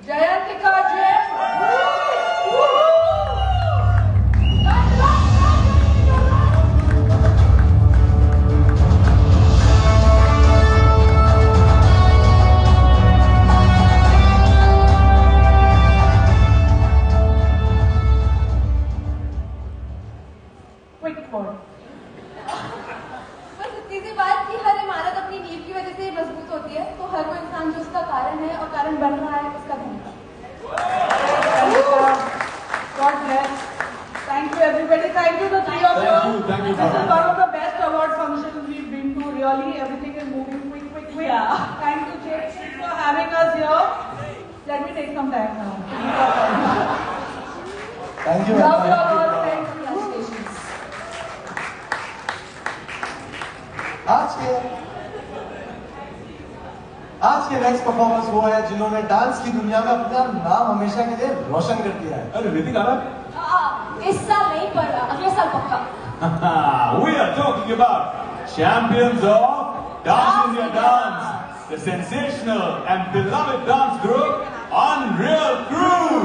Jayantika Jain. Quick word. बस इतनी सी बात कि हर इमारत अपनी नींव की वजह से मजबूत होती है, तो हर वो इंसान जो उसका कारण है और कारण बन रहा है उसका धन्यवाद। God bless. Thank you everybody. Thank you the three of you. Thank you. This is one of the best award functions we've been to. Really, everything is moving quick. Yeah. Thank you, Jay, for having us here. Let me take some time now. Thank you. Love you all. Thank you. Congratulations. आज के next performance वो है जिन्होंने dance की दुनिया में अपना नाम हमेशा के लिए रोशन कर दिया है। अरे ऋतिक आ रहा? इस साल नहीं पर अगले साल पक्का। We are talking about champions of Dance India Dance, the sensational and beloved dance group Unreal Crew.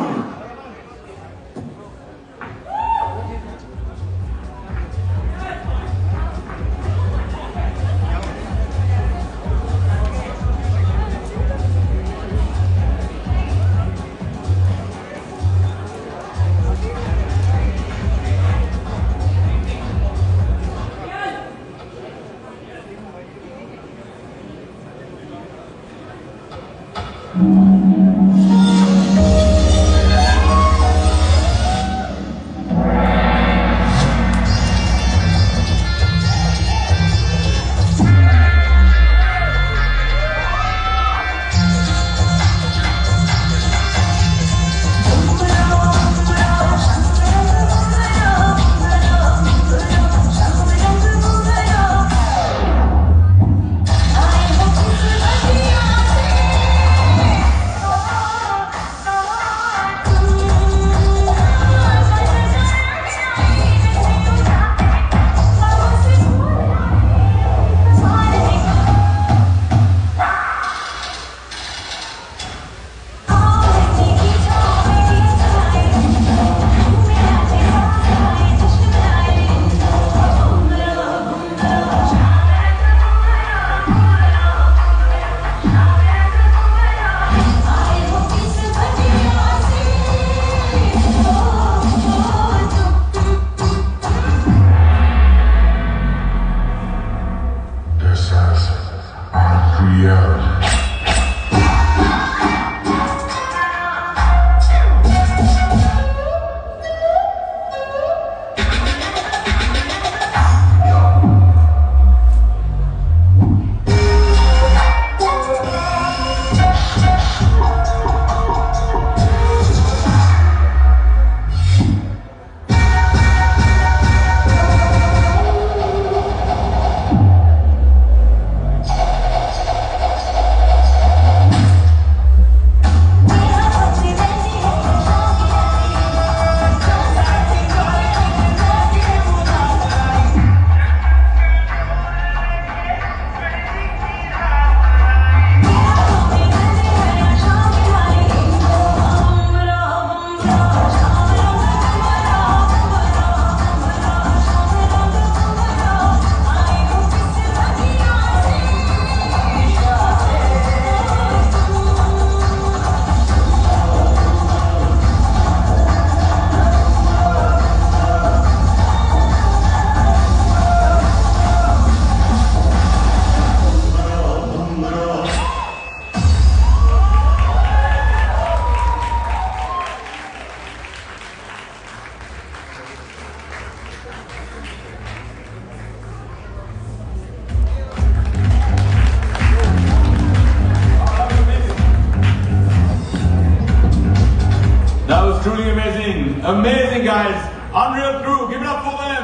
Truly amazing. Amazing, guys. Unreal Crew. Give it up for them.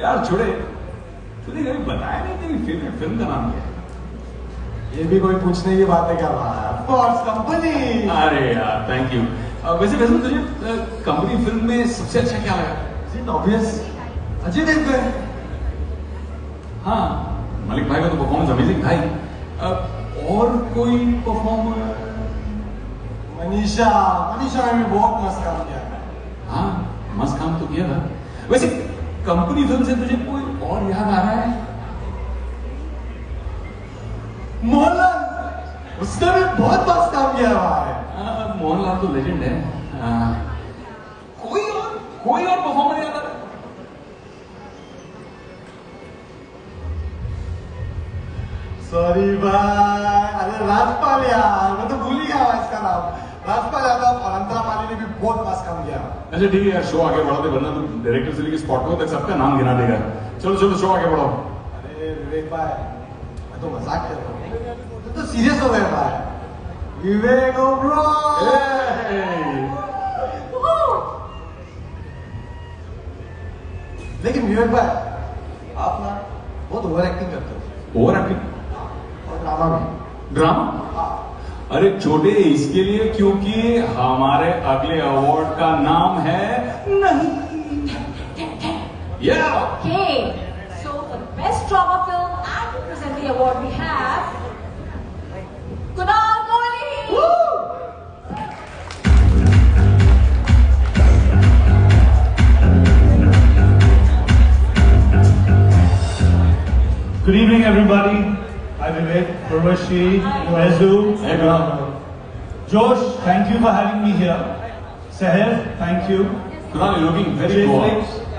यार छोड़े, तूने कभी बताया नहीं तेरी फेवरेट फिल्म का नाम क्या है? ये भी कोई पूछने की बात है क्या भाई? Force company. अरे यार, थैंक यू। वैसे तुझे कंपनी फिल्म में सबसे अच्छा क्या लगा? ऑब्वियस अजय देवगन। हाँ, मलिक भाई का तो परफॉर्मेंस अमेजिंग था ही। और कोई परफॉर्मर? मनीषा ने भी बहुत मस्त काम किया। हाँ, मस्त काम तो किया था। वैसे कंपनी फिल्म से तुझे कोई और याद आ रहा है? मोहनलाल, उसने भी बहुत मस्त काम किया हुआ है। मोहनलाल तो लेजेंड है। कोई और परफॉर्मर याद आ रहा है? सॉरी भाई, अरे राजपाल यार, मैं तो भूल ही गया इसका नाम। राजपाल यादव और अंतरा पाली ने भी बहुत मस्त काम किया। अच्छा ठीक है यार, शो आगे बढ़ाते, वरना तुम डायरेक्टर से लेके स्पॉट को तक सबका नाम गिना देगा। चलो चलो शो आगे बढ़ाओ। अरे विवेक भाई, मैं तो मजाक कर रहा हूँ, तो सीरियस हो गए भाई। विवेक ब्रो, लेकिन विवेक भाई आप ना बहुत ओवर एक्टिंग करते हो। Over acting? और ड्रामा भी। ड्रामा? अरे छोटे, इसके लिए क्योंकि हमारे अगले अवार्ड का नाम है नहीं। Yeah. Okay, so for the best drama film and to present the award we have Kunal Kohli. Good evening, everybody. Hi, Vivek, Urvashi, Rezu. Hey, Josh, thank you for having me here. Sahir, thank you. Kunal, you're looking very Goa.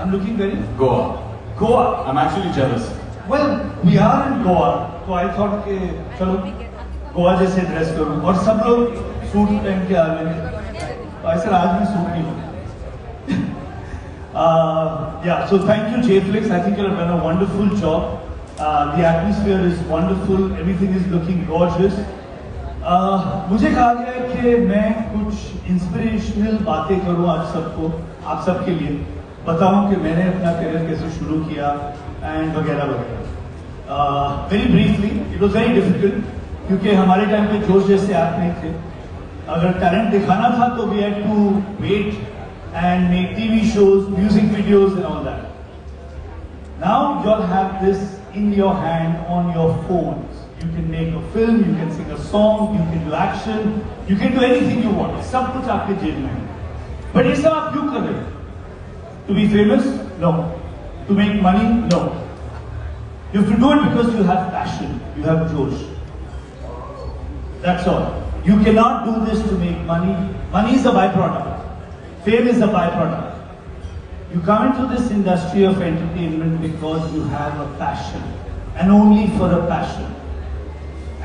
I'm looking very Goa. Goa. I'm actually jealous. Well, we are in Goa, so I thought कि चलो गोवा जैसे dress करूं और सब लोग suit पहन के आ रहे हैं, तो ऐसे आज मैं सूट नहीं हूं। Yeah, so thank you JFlix. I think you have done a wonderful job. The atmosphere is wonderful. Everything is looking gorgeous. मुझे कहा गया है कि मैं कुछ इंस्पिरेशनल बातें करूं आज सबको, आप सबके लिए बताऊं कि मैंने अपना करियर कैसे शुरू किया एंड वगैरह वगैरह। Very briefly, it was very difficult क्योंकि हमारे टाइम पे जोश जैसे ऐप नहीं थे। अगर टैलेंट दिखाना था तो we had to wait and make TV shows, music videos and all that. Now you all have this in your hand on your phones. You can make a film, you can sing a song, you can do action, you can do anything you want. सब कुछ आपके जेब में है। But ये सब आप क्यों कर रहे हो? To be famous? No. To make money? No. You have to do it because you have passion, you have josh. That's all. You cannot do this to make money. Money is a byproduct. Fame is a byproduct. You come into this industry of entertainment because you have a passion, and only for a passion.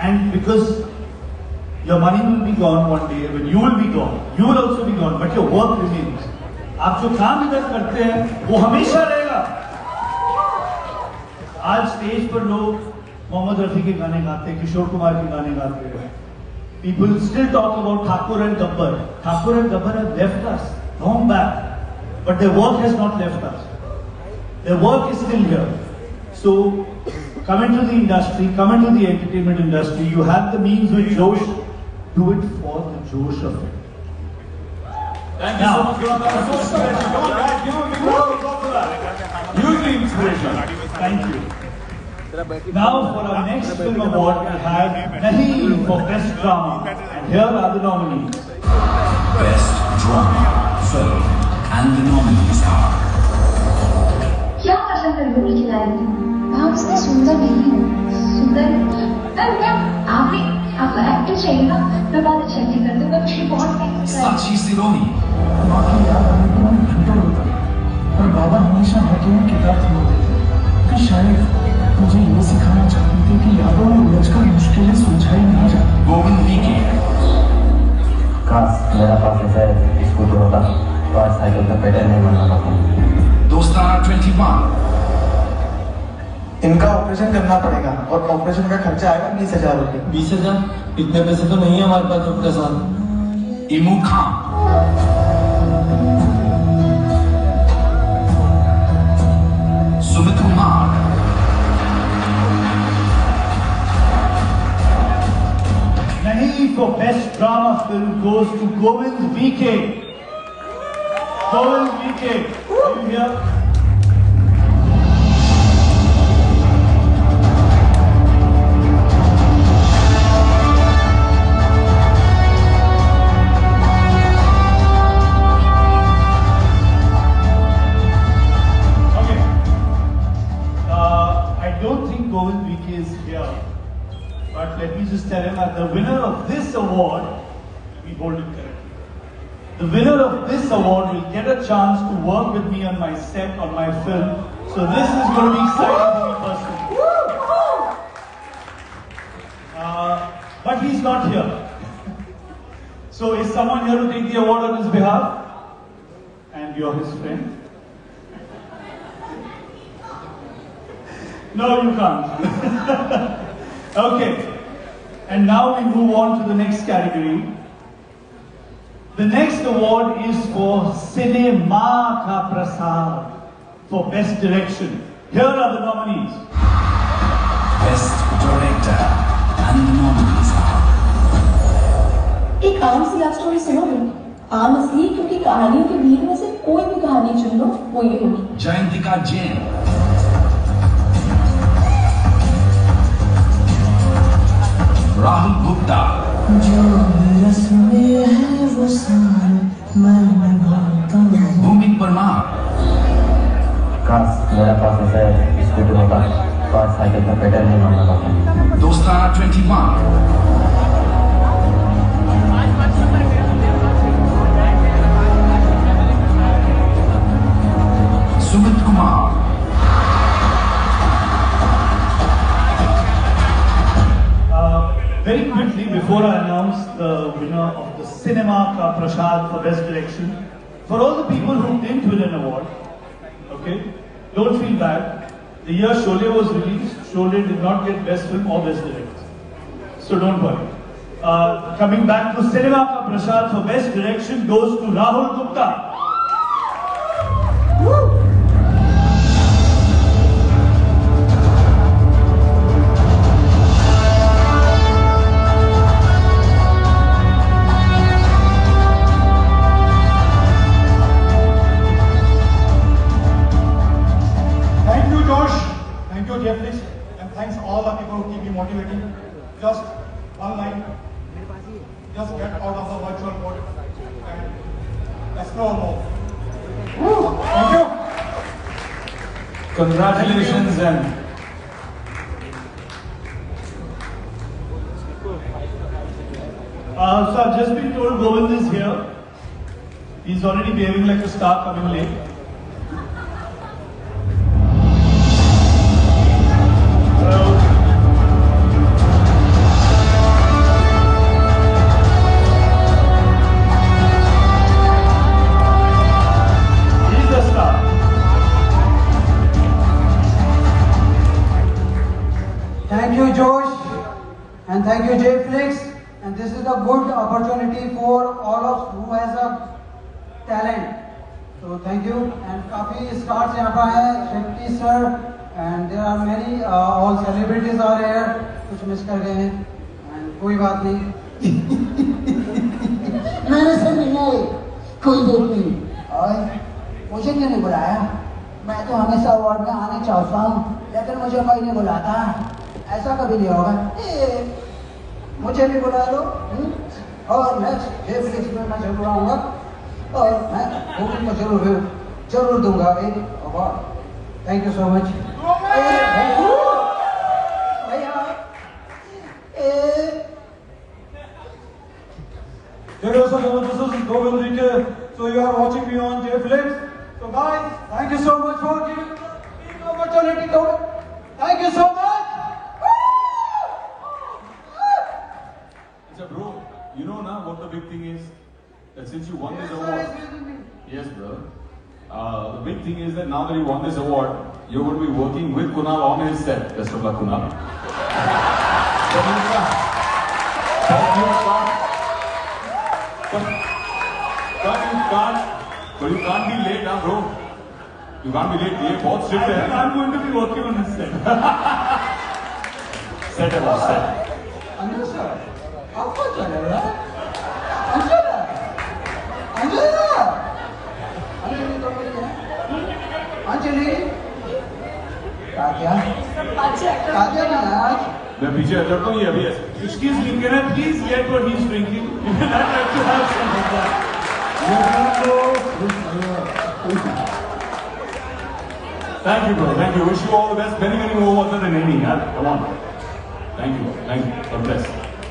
And because your money will be gone one day, when you will be gone, you will also be gone, but your work remains. आप जो काम इधर करते हैं, वो हमेशा रहेगा। आज स्टेज पर लोग मोहम्मद रफी के गाने गाते हैं, किशोर कुमार के गाने गाते हैं। People still talk about Thakur and Gabbar. Thakur and Gabbar have left us long back. But their work has not left us. Their work is still here. So, come into the industry, come into the entertainment industry, you have the means with Josh, do it for the Josh of it. Thank you so much, Kunal. That was so inspirational. Come on, guys, give him a big round of applause for that. Hugely inspirational. Thank you. Now, for our next film award, we have Nahi for Best Drama. And here are the nominees. Best Drama Film. And the nominees are क्या पसंद है role की line वहाँ उसने सुंदर नहीं सुंदर तब क्या आपको एक्टर चाहिए ना मैं बहुत अच्छा एक्टिंग करती हूँ मैं मुझे बहुत Sakshi Sironi माँ की याद आने को मैं घंटों रोता पर बाबा हमेशा हाथों में किताब थमाते थे कि शायद मुझे ये सिखाना चाहते थे कि यादों में उलझकर मुश्किलें सुलझाई नहीं जाती। Govind VK काश मेरा पास ऐसा स्कूटर होता तो आज साइकिल का पेडल नहीं बनना पाता। Dostana 21 इनका ऑपरेशन करना पड़ेगा और ऑपरेशन का खर्चा आएगा 20,000 रुपये। 20,000? इतने पैसे तो नहीं है हमारे पास डॉक्टर साहब। Imu Khan Sumit Kumar Nahi for Best Drama Film goes to Govind VK. Govind VK, are you here? VK is here. But let me just tell him that the winner of this award, let me hold it correctly. The winner of this award will get a chance to work with me on my set, on my film. So this is going to be exciting for me personally. But he's not here. So is someone here to take the award on his behalf? And you're his friend? No, you can't. Okay. And now we move on to the next category. The next award is for Cinema Ka Prasad for Best Direction. Here are the nominees. Best Director and the nominees are एक आम सी love story सुनोगे? आम इसलिए क्योंकि कहानियों के भीड़ में से कोई भी कहानी चुन लो वो ये होगी। Jayantika Jain, Rahul Gupta, जो रस्में हैं वो सारे मैं निभाता हूँ। Bhumik Parmar, काश मेरा पास ऐसा स्कूटर होता तो आज साइकिल का पेडल नहीं मारना पड़ता। Dostana 21, Sumit Kumar, Very quickly, before I announce the winner of the Cinema Ka Prasad for Best Direction, for all the people who didn't win an award, okay, don't feel bad. The year Sholay was released, Sholay did not get Best Film or Best Director. So don't worry. Coming back to Cinema Ka Prasad for Best Direction goes to Rahul Gupta. Thank you, Josh. Thank you, Jeffries. And thanks all the people who keep me motivating. Just one line. Just get out of the virtual mode and explore more. Thank you. Congratulations and so I've just been told Govind is here. He's already behaving like a star coming late. He's a star. Thank you, Josh, and thank you, Jflix. And this is a good opportunity for all of who has a talent. So thank you. And काफी stars यहाँ पर हैं, Shetty sir, and there are many all celebrities are here. कुछ miss कर गए हैं, and कोई बात नहीं. मेरे से मिले कोई बात नहीं। और मुझे क्यों नहीं बुलाया? मैं तो हमेशा अवार्ड में आने चाहता हूँ, लेकिन मुझे कोई नहीं बुलाता। ऐसा कभी नहीं होगा। मुझे भी बुला लो और नेक्स्ट जेफ्लिक्स में मैं जरूर आऊँगा और मैं गोविंद को जरूर दूंगा एक award. Thank you so much. Hey guys, this is Govind Rike. So you are watching me on JFlix. So guys, Thank you so much for giving me the opportunity. Thank you so much. So bro, you know now what the big thing is? That since you won this award, yes bro, the big thing is that now that you won this award, you're going to be working with Kunal on his set. Best of luck, Kunal. But you can't be late, huh, bro? You can't be late. ये बहुत strict है. I'm going to be working on this set. Set है boss, set. Anjali sir, आपको चलेगा? अंजलि, अंजलि तो मेरी है। अंजलि, काक्या ना आज? मैं पीछे हटता हूँ ये अभी ऐसे. excuse me, can I please get what he's drinking? I'd like to have some of that. Thank you, bro. Thank you. Wish you all the best. Many, many more water than any. Come on. Thank you. Thank you. God bless.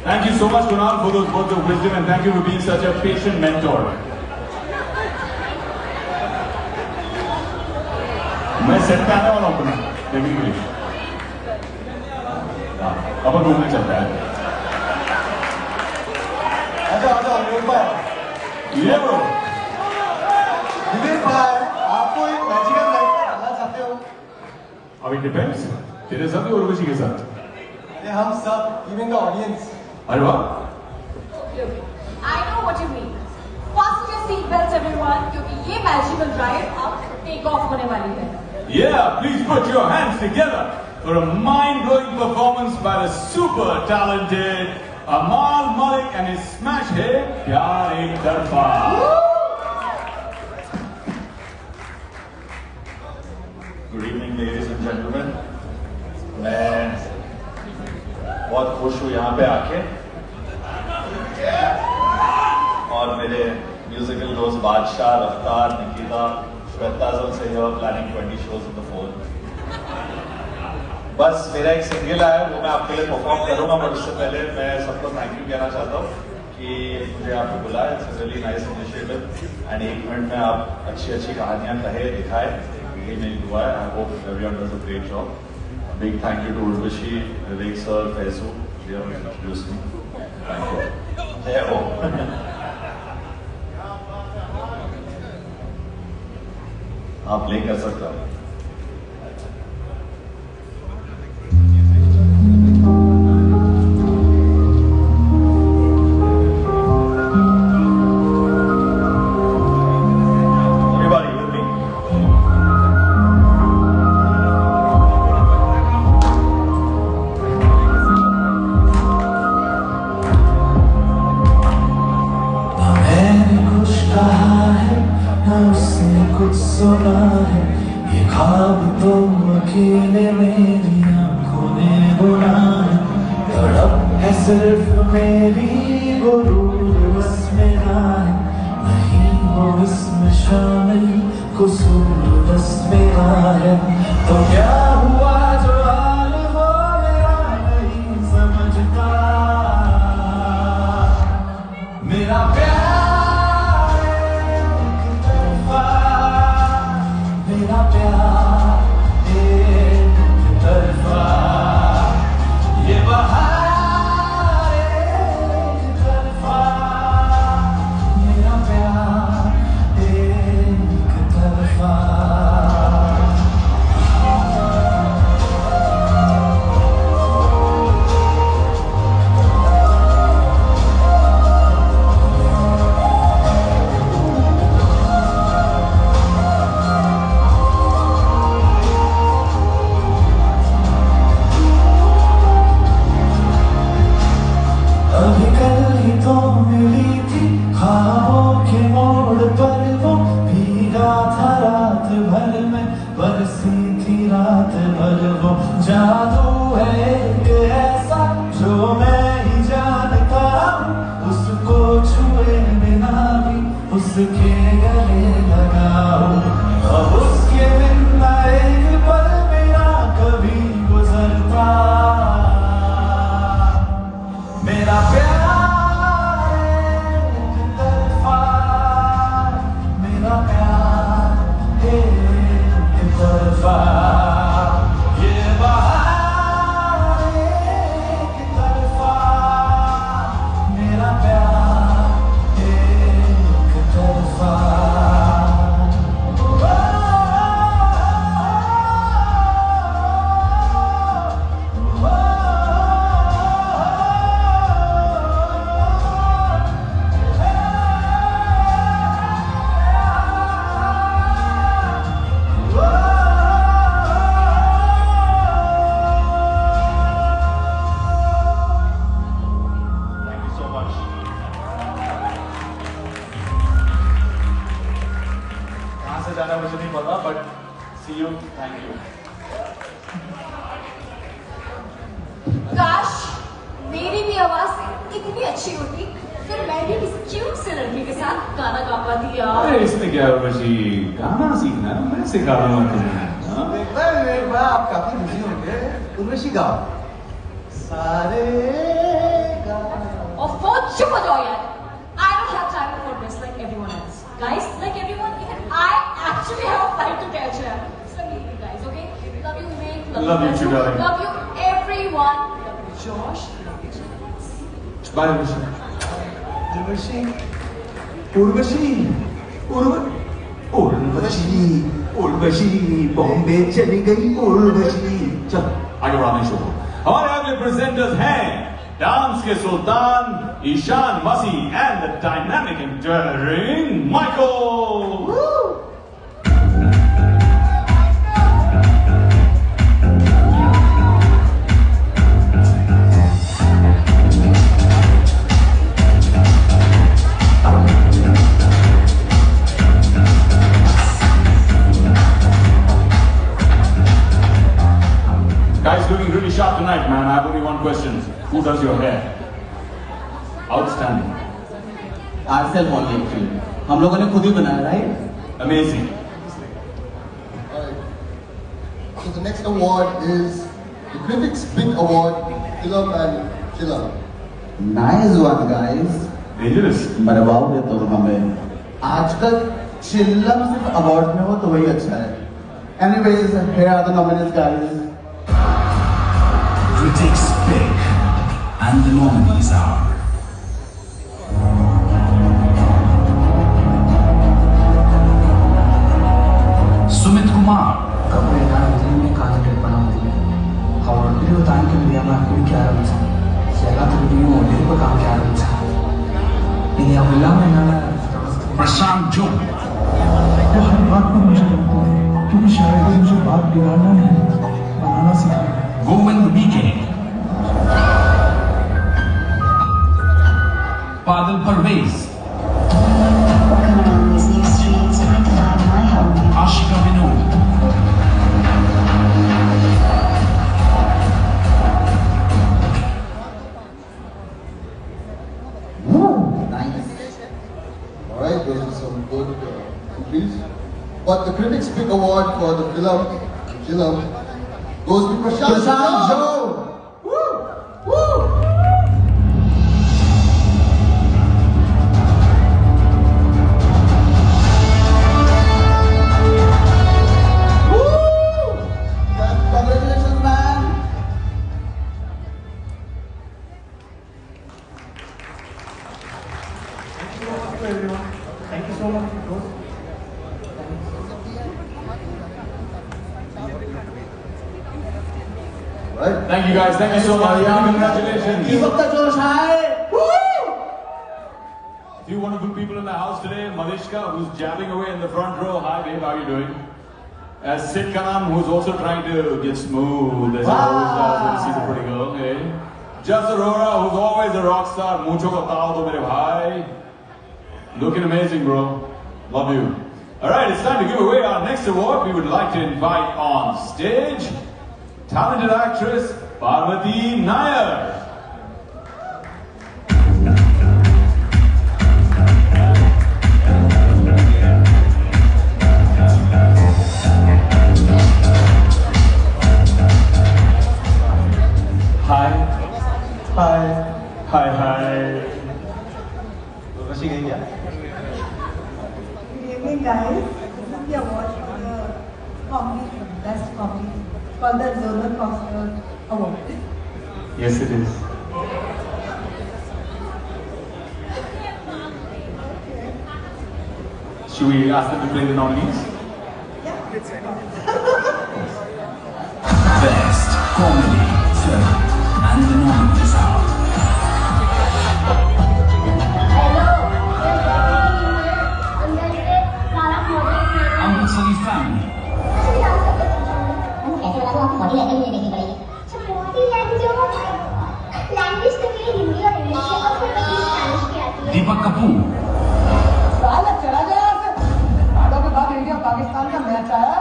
Thank you so much, Kunal, for those words of wisdom, and thank you for being such a patient mentor. मैं set पे आने वाला हूँ अपना देखने के लिए। अपन घूमने चलता है। आजा विवेक भाई। ये ब्रो। विवेक भाई, आपको एक मैजिकल लाइफ में डालना चाहते हो? अब it depends. तेरे साथ या उर्वशी के साथ? अरे हम सब, इवन द ऑडियंस। अरे वाह। I know what you mean. Fasten your seat belts, everyone, क्योंकि ये magical ride अब take off होने वाली है. Yeah, please put your hands together for a mind-blowing performance by the super talented Amal Malik and his smash hit Pyar Ek Tarfa. Good evening, ladies and gentlemen. मैं बहुत खुश हूँ यहाँ पे आके और मेरे म्यूजिकल दोस्त बादशाह, रफ्तार, निकिता, श्वेता से planning 20 shows in the phone. बस मेरा एक सिंगल आया वो मैं आपके लिए परफॉर्म करूंगा, बट उससे पहले मैं सबको थैंक यू कहना चाहता हूँ कि मुझे यहाँ पे बुलाया. It's a really nice initiative and 1 minute में आप अच्छी अच्छी कहानियाँ कहे दिखाए, ये मेरी दुआ है. I hope everyone does a great job. Big thank you to Urvashi, Vivek sir, Faizu, they have introduced me. Thank you. जय हो. आप प्ले कर सकते हो. सुना है ये ख्वाब तो अकेले मेरी आंखों ने बुना है. तड़प है सिर्फ मेरी वो रूह उसमें ना है, नहीं वो इसमें शामिल कसूर बस मेरा है. तो क्या हुआ जो हाल हो मेरा नहीं समझता. मेरा प्यार उसके गले लगाओ. अब उसके बिन ना एक पल मेरा कभी गुजरता. मेरा प्यार एक तरफा, मेरा प्यार एक तरफा. ये बहार एक तरफा, मेरा प्यार जाना मुझे नहीं पता, but see you. Thank you. काश मेरी भी आवाज इतनी अच्छी होती, फिर मैं भी किसी क्यूट से लड़के के साथ गाना गा पाती यार. अरे इसमें क्या है उर्वशी, गाना सीखना है, मैं सिखा दूंगा तुम्हें. बड़ा आप काफी बिजी होंगे, उर्वशी गाओ। सारे Of course, चुप हो जाओ यार. I don't have time for this like everyone else. Guys, like everyone, even I actually have a flight to catch here. So leave you guys, okay? Love you, Vivek. Love you too, darling. Love you, everyone. Love you, Josh. Love you, Bye, Urvashi. Urvashi, Urvashi Bombay चली गई उर्वशी। चल आगे बढ़ाने शुरू। हमारे अगले presenters हैं dance के सुल्तान Ishaan Masih and the dynamic and daring Michael. Guys, looking really sharp tonight, man. I have only one question. Who does your hair? Outstanding. Ourselves only actually. हम लोगों ने खुद ही बनाया, right? Amazing. So the next award is the Critics' Big Award, Film and Film. Nice one, guys. Dangerous. मरवाओगे तो हमें। आजकल चिल्लम सिर्फ award में हो तो वही अच्छा है। Anyways, here are the nominees, guys. Critics pick, and the nominees are Sumit Kumar, Prashant Job, वो हर बात पर मुझे लगता है क्योंकि शायद वो मुझे बात बिगाड़ना नहीं बनाना सिखाया। Govind Bike, Padal Parvez, Ashika Vinod, Alright, those are some good entries. But the Critics' Big Award for the film goes to Prashant Joe. Woo! Woo! Congratulations, man. Everyone, thank you so much. Right. Thank you guys. Thank you so much. Congratulations. Keep up the Josh high. A few wonderful people in the house today. Malishka, who's jabbing away in the front row. Hi, babe. How are you doing? Sid Kanan, who's also trying to get smooth as he always does when he sees a pretty girl. Hey. Just Aurora, who's always a rock star. Mucho ko tao do mere bhai. Looking amazing, bro. Love you. All right, it's time to give away our next award. We would like to invite on stage talented actress Parvati Nair. Hi. Hi. Hi. Hi. Urvashi गई क्या? Good evening, guys. This is the award for the comedy, best comedy, called the Roller Coaster Award. Yes, it is. Should we ask them to play the nominees? Best Comedy Film, and the nominees are Amritsari Family, Deepak Kapoor, साला चला गया यहाँ से। सालों के बाद India Pakistan का match आया,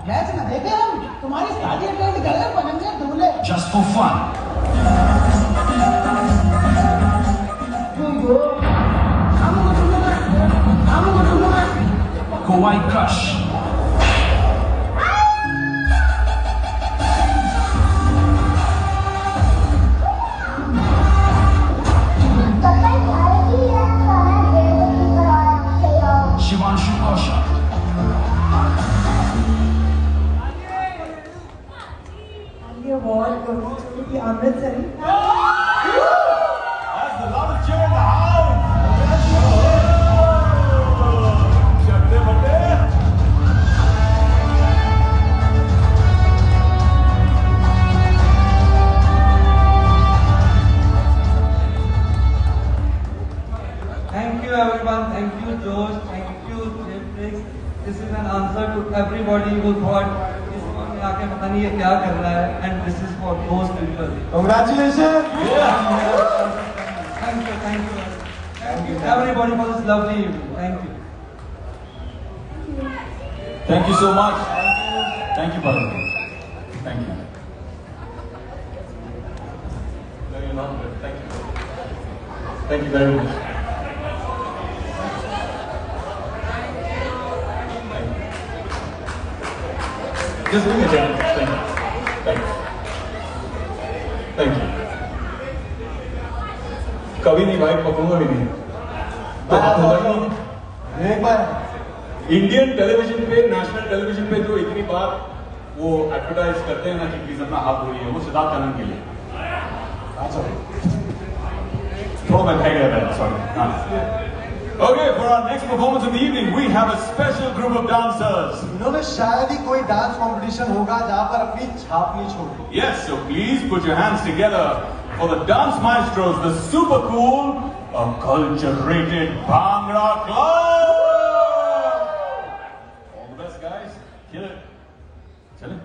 मैच न देखे हम, तुम्हारी शादी अटेंड करें, बनेंगे दूल्हे। Just for Fun, Kowai Crush, everybody who thought इस song में आके पता नहीं ये क्या कर रहा है, and this is for those people. Congratulations! Thank you everybody for this lovely evening. Thank you. Thank you so much. Thank you, brother. Thank you. No, you're not good. Thank you. Thank you very much. Just give me a chance. Thank you. Thank you. Thank you. कभी नहीं भाई, पकड़ूंगा भी नहीं। तो एक बार Indian television पे, national television पे जो इतनी बार वो एडवर्टाइज करते हैं ना कि प्लीज अपना हाथ धोइए, वो सिद्धार्थ आनंद के लिए। थोड़ा मैं फेंक रहा था, sorry. Okay, for our next performance of the evening, we have a special group of dancers. इन्होंने शायद ही कोई डांस कंपटीशन होगा जहां पर अपनी छाप नहीं छोड़ी। Yes, so please put your hands together for the dance maestros, the super cool, culture-rated Bhangra Club. All the best, guys. Kill it. Chale.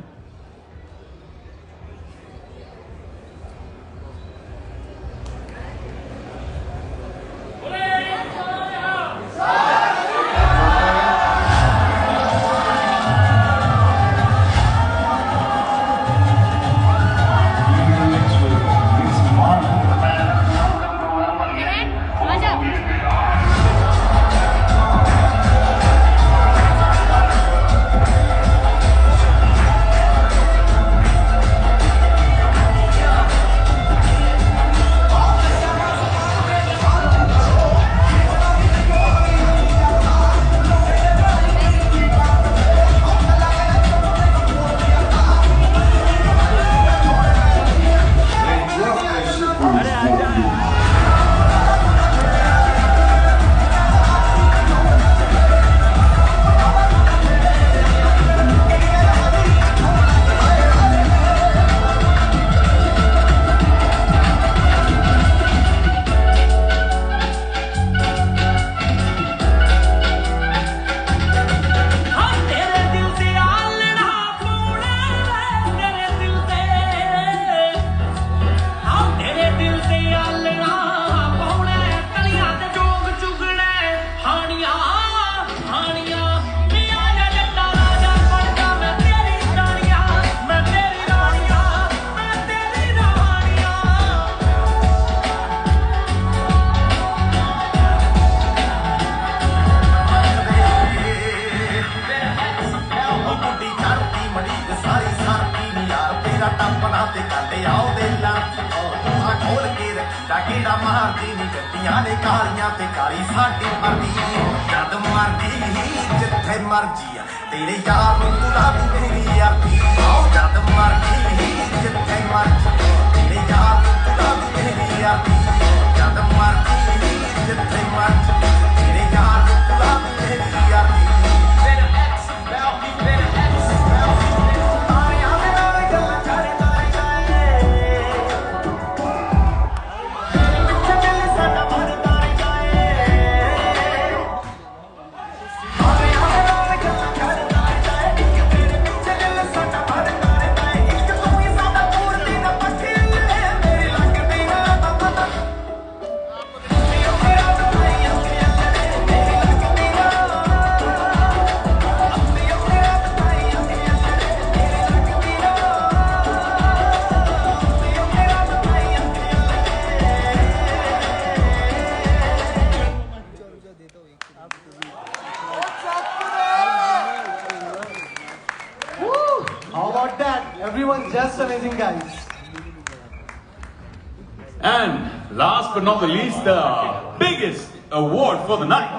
Just amazing, guys. And last but not the least, the biggest award for the night.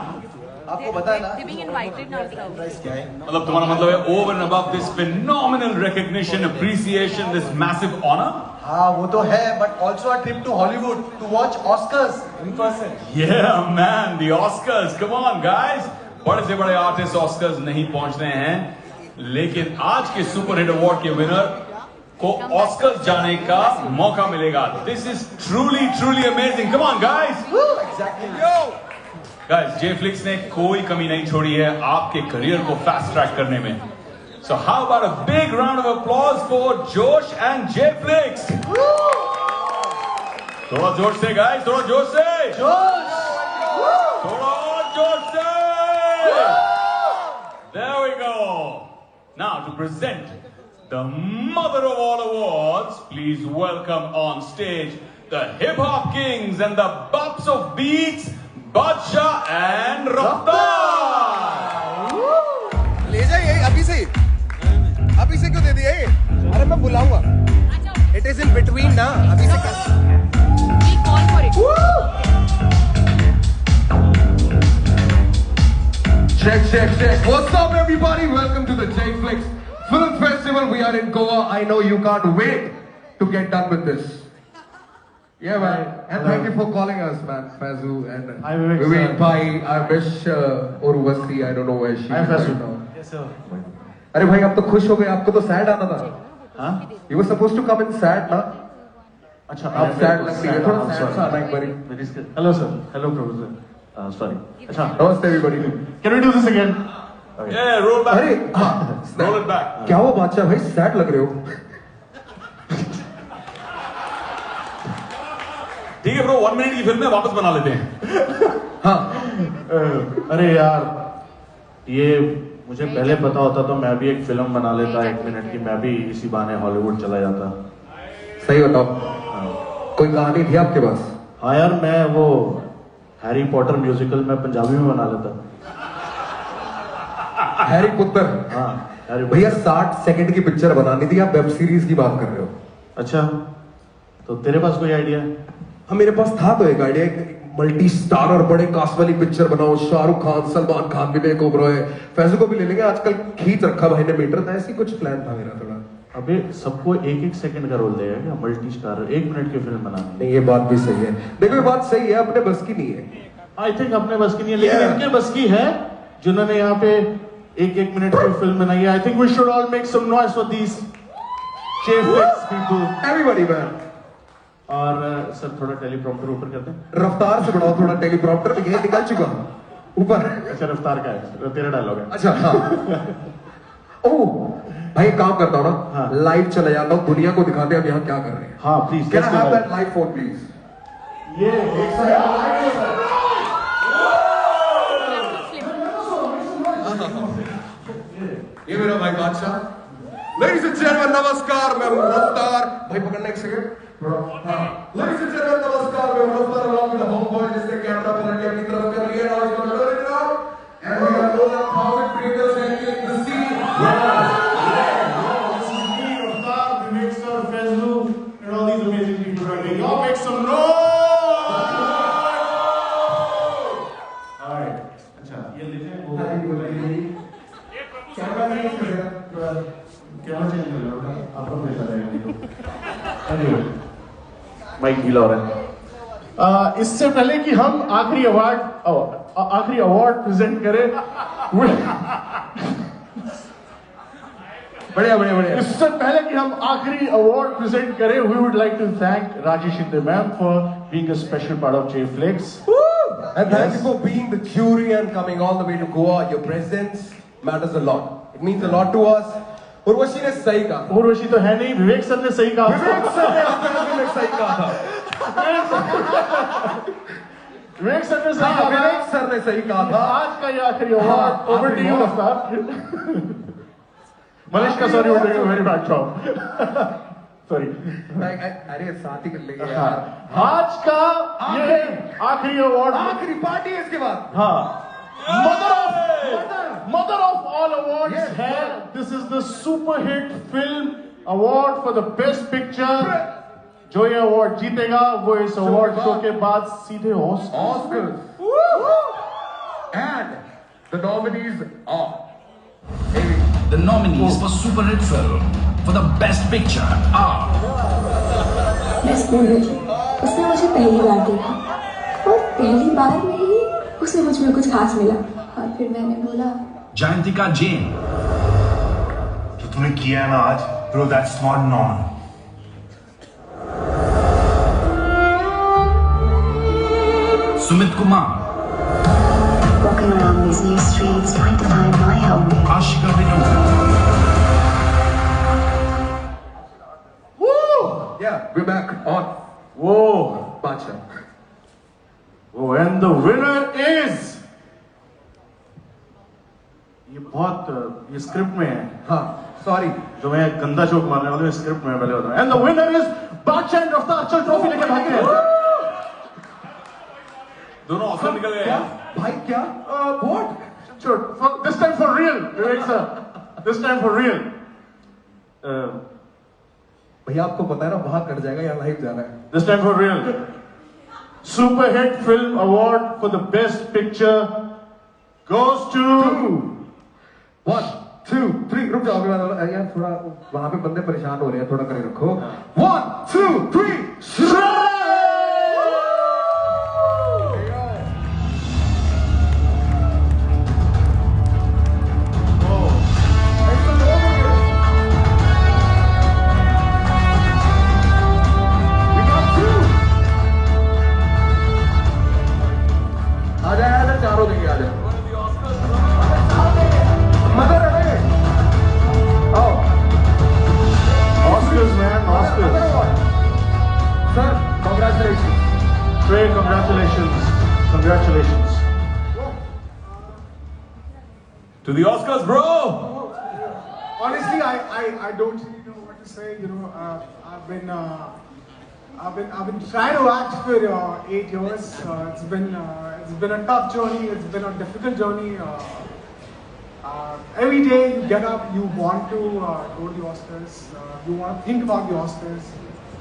आपको पता है ना? मतलब तुम्हारा मतलब है over and above this phenomenal recognition, appreciation, this massive honor? हाँ वो तो है, but also a trip to Hollywood to watch Oscars in person. Yeah man, the Oscars. Come on guys. बड़े से बड़े आर्टिस्ट ऑस्कर्स नहीं पहुंच रहे हैं, लेकिन आज के सुपर हिट अवार्ड के विनर को ऑस्कर्स जाने का मौका मिलेगा. This is truly amazing. Come on guys. Exactly. Guys, J-Flix ने कोई कमी नहीं छोड़ी है आपके करियर को फास्ट ट्रैक करने में. So how about a big round of applause for Josh and Jflix? थोड़ा जोश से guys, थोड़ा जोश से. जोश. थोड़ा और जोश से. There we go. Now to present the mother of all awards, please welcome on stage the hip hop kings and the bops of beats, Badshah and Raftaar. ले जाइए अभी से क्यों दे दिए? अरे मैं बुलाऊंगा. It is in between ना, अभी से कर. Call for it. Check. What's up, everybody? Welcome to the Jflix Film Festival. We are in Goa. I know you can't wait to get done with this. Yeah, man. And thank you for calling us, man. Fazu and Vivek Bhai. I wish Urvashi. I don't know where she is right now. Yes, sir. अरे भाई आप तो खुश हो गए, आपको तो sad आना था. हाँ? You were supposed to come in sad, ना? अच्छा, आप सैड लग रही है, थोड़ा सैड सा आना एक बारी. Hello, sir. Hello, Professor. Sorry. अच्छा. Namaste, everybody. Can we do this again? Okay. Yeah, roll back. अरे हाँ. Roll it back. क्या हुआ बादशाह भाई, सैड लग रहे हो? ठीक है ब्रो, 1 मिनट की फिल्म में वापस बना लेते हैं. हाँ. अरे यार, ये मुझे पहले पता होता तो मैं भी एक फिल्म बना लेता 1 मिनट की. मैं भी इसी बहाने हॉलीवुड चला जाता. सही बताओ. कोई कहानी थी आपके पास? हाँ यार, मैं वो हैरी पॉटर म्यूजिकल में पंजाबी में बना लेता. हैरी पुत्र. हाँ. भैया 60 सेकंड की पिक्चर बनानी थी, आप वेब सीरीज की बात कर रहे हो. अच्छा, तो तेरे पास कोई आइडिया? हाँ, मेरे पास था तो एक आइडिया. मल्टी स्टार और बड़े कास्ट वाली पिक्चर बनाओ. शाहरुख खान, सलमान खान, विवेक ओबरॉय, फैजू को भी ले लेंगे. आजकल खींच रखा भाई ने मीटर. था ऐसी कुछ प्लान था मेरा थोड़ा. अबे सबको 1-1 सेकंड का रोल देगा क्या? मल्टी स्टार 1 मिनट की फिल्म बनानी. नहीं, ये बात भी सही है. देखो ये बात सही है, अपने बस की नहीं है. आई थिंक अपने बस की नहीं है, लेकिन इनके बस की है जिन्होंने यहाँ पे 1-1 मिनट की फिल्म बनाई है. I think we should all make some noise for these Jflix people. Everybody man. और सर थोड़ा टेलीप्रॉम्प्टर ऊपर करते हैं. रफ्तार से बढ़ाओ थोड़ा टेलीप्रॉम्प्टर. ये निकल चुका ऊपर. अच्छा, रफ्तार का है, तेरा डायलॉग है. अच्छा हाँ. ओह भाई, काम करता हूँ ना. हाँ. लाइव चला जाता हूँ, दुनिया को दिखाते हैं हम यहाँ क्या कर रहे हैं. हाँ please. Can I have that live phone please? ये एक सेकंड. ये मेरा भाई बादशाह. Ladies and gentlemen, नमस्कार. मैं हूँ रफ्तार. भाई पकड़ना एक सेकंड. Ladies and gentlemen, नमस्कार. मैं हूँ रफ्तार. along with the homeboy जिसने कैमरा पकड़ के अपनी तरफ कर लिया. Now he's gonna turn it around. And we have more than 1,000 creators entering the scene. This is me, Raftaar, Vivek sir, Fazlu, and all these amazing people right here. Y'all make some noise! Alright. अच्छा, ये लेते हैं. Camera नहीं चल रहा. Camera change कर लो. आपका पैसा रहेगा. Anyway, माइक गीला हो रहा है. इससे पहले कि हम आखिरी अवार्ड प्रेजेंट करें, बढ़िया. इससे पहले कि हम आखिरी अवार्ड प्रेजेंट करें, we would like to thank Rajesh Shinde ma'am for being a special part of Jflix. And thank you for being the jury and coming all the way to Goa. Your presence matters a lot. It means a lot to us. Urvashi ने सही कहा. उर्वशी तो है नहीं, विवेक sir ने सही कहा. विवेक sir ने सही कहा था. विवेक सर ने सही कहा. विवेक सर ने सही कहा था. आज का ये आखिरी अवार्ड. ओवर टू यू रफ्तार. मनीष का sorry, we're doing a very bad job. Sorry. अरे साथ ही कर लेंगे यार. आज का ये आखिरी अवार्ड. आखिरी पार्टी है इसके बाद. हाँ. Mother of all awards है. This is the super hit film award for the best picture. जो ये अवार्ड जीतेगा वो इस अवार्ड शो के बाद सीधे Oscars. And the nominees are. The nominees for super hit film for the best picture are. मैं स्कूल में थी. उसने मुझे पहली बार देखा और पहली बार में ही उसे मुझ में कुछ खास मिला. और फिर मैंने बोला, Jayantika Jain. जो तूने किया है ना आज, bro, that's not normal. Sumit Kumar. Walking around these new streets, trying to find my home. Ashika Vinod. yeah, we're back on. Whoa. Bacha. Oh, and the winner is. ये बहुत ये script में है. हाँ, sorry. जो मैं गंदा joke मारने वाला हूँ स्क्रिप्ट में पहले होता है. And the winner is बादशाह एंड रफ्तार. चल ट्रॉफी लेके भाग रहे हैं. दोनों ऑस्कर निकल गए क्या? भाई क्या? What? Sure. This time for real, Vivek sir. This time for real. भैया आपको पता है ना वहां कट जाएगा या लाइव जाना है. This time for real. Super Hit Film Award for the Best Picture goes to 1, 2, 3. रुक जाओ अभी यार थोड़ा वहां पे बंदे परेशान हो रहे हैं थोड़ा करे रखो. 1, 2, 3. Shrey! चारों देंगे आ जाए. मदर है. Oh. Oscars, man, Oscars. Sir, congratulations. Trey, congratulations. Congratulations. To the Oscars, bro. Honestly, I don't really know what to say. You know, I've been trying to act for 8 years. It's been a tough journey. It's been a difficult journey. Every day you get up, you want to go to the Oscars. You want to think about the Oscars.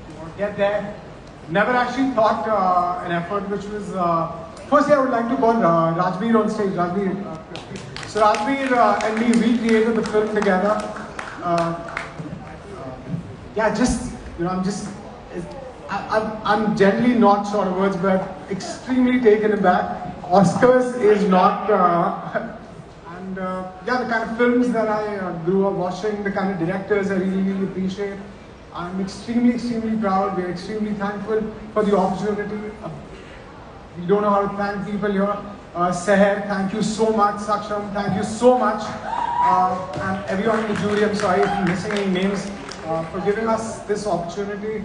You want to get there. Never actually thought an effort which was. Firstly, I would like to call Rajbir on stage. So Rajbir and me, we created the film together. Yeah, just I'm generally not short of words, but extremely taken aback. Oscars is not, yeah, the kind of films that I grew up watching, the kind of directors I really appreciate. I'm extremely proud. We're extremely thankful for the opportunity. We don't know how to thank people here. Seher, thank you so much. Saksham, thank you so much. And everyone in the jury, I'm sorry if I'm missing any names, for giving us this opportunity.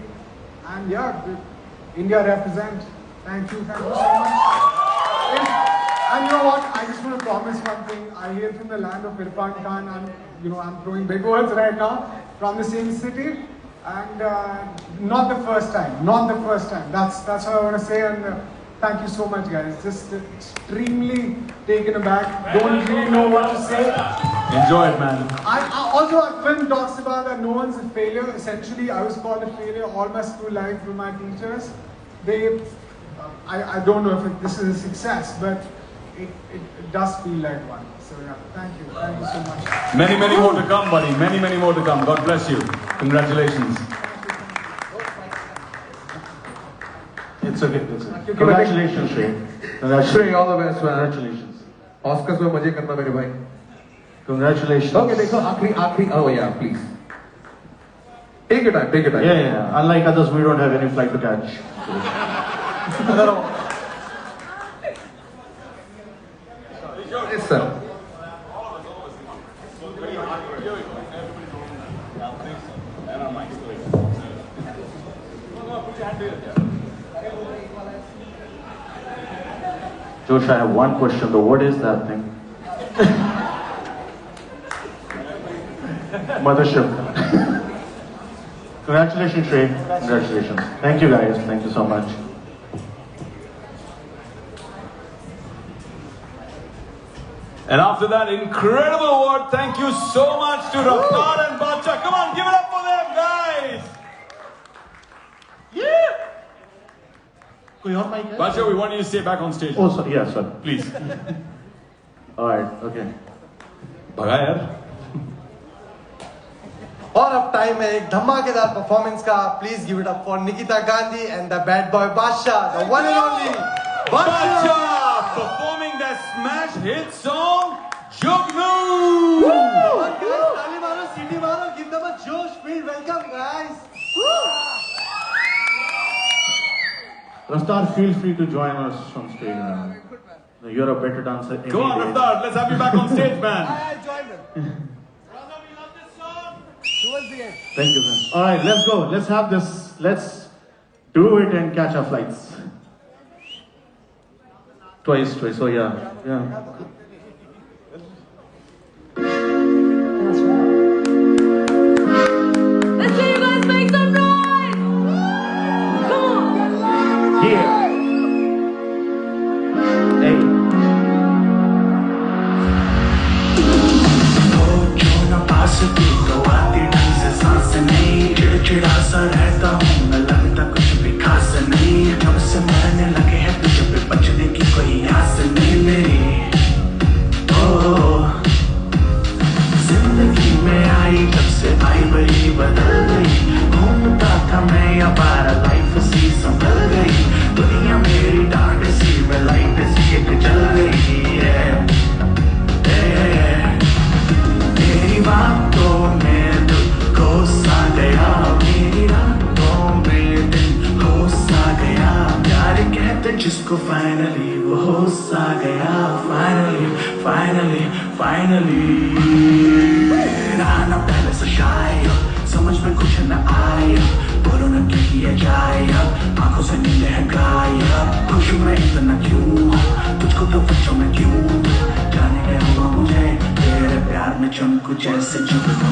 And yeah, India represent. Thank you so much. And you know what? I just want to promise one thing. I hail from the land of Irfan Khan. I'm throwing big words right now from the same city. And not the first time. Not the first time. That's what I want to say. And thank you so much, guys. Just extremely taken aback. Don't really know what to say. Enjoy it, man. Also, our film talks about that no one's a failure. Essentially, I was called a failure all my school life from my teachers. I don't know if this is a success, but it does feel like one. So yeah, thank you so much. Many more to come, buddy. Many more to come. God bless you. Congratulations. It's okay. Congratulations, Shrey. Shrey, all the best, man. Congratulations. Oscars में मजे करना मेरे भाई. Congratulations. Okay, देखो आखिरी. Oh yeah, please. Take your time. Yeah. Unlike others, we don't have any flight to catch. Yes, sir. Josh, I have one question though. What is that thing? Mothership. Congratulations, Shrey. Congratulations. Thank you, guys. Thank you so much. And after that incredible award, thank you so much to Raftaar and Bacha. Come on, give it up for them, guys. Yeah. Bacha, we want you to stay back on stage. Oh, sorry. Yeah, sorry. Please. All right. Okay. भगा यार. और अब time है एक धमाकेदार performance का. Please give it up for Nikita Gandhi and the bad boy Badshah, the one and only Bacha performing that smash hit song, Jugnu. ताली मारो, सीटी मारो, give them a josh, feel welcome, guys. Raftaar, feel free to join us on stage, man. You're a better dancer. Come on, Raftaar, let's have you back on stage, man. I joined them. Thank you, man. All right, let's go. Let's have this let's do it and catch our flights. Twice. Oh yeah. Let's see you guys make some noise! Come on! Yeah. Hey. क्यों ना पास भी तो आती ढंग से सांस नहीं, चिड़चिड़ा सा रहता हूँ मैं, लगता कुछ भी खास नहीं, जब से मरने लगे हैं तुझे पे बचने की कोई आस नहीं मेरी। ओ जिंदगी में आई जब से भाई बड़ी बदल गई, घूमता था मैं अबारा लाइफ सी संभल गई, दुनिया मेरी डांट सी में लाइट सी एक जल गई है। मेरी बातों में दिल को सा गया, मेरी रातों में दिल हो सा गया, प्यार कहते जिसको फाइनली वो हो सा गया, फाइनली रहना पहले से शायद समझ में कुछ न आया, बोलो न क्या किया जाए अब, आंखों से नींद है गायब, खुश मैं इतना क्यों, तुझको तो बच्चों में क्यों, जाने क्या हुआ मुझे तेरे प्यार में चमकू जैसे जुगनू।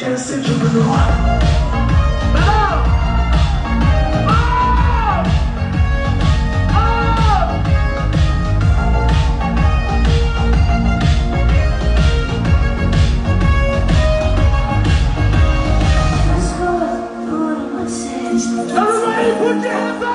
जैसे जुगनू Everybody put your hands up!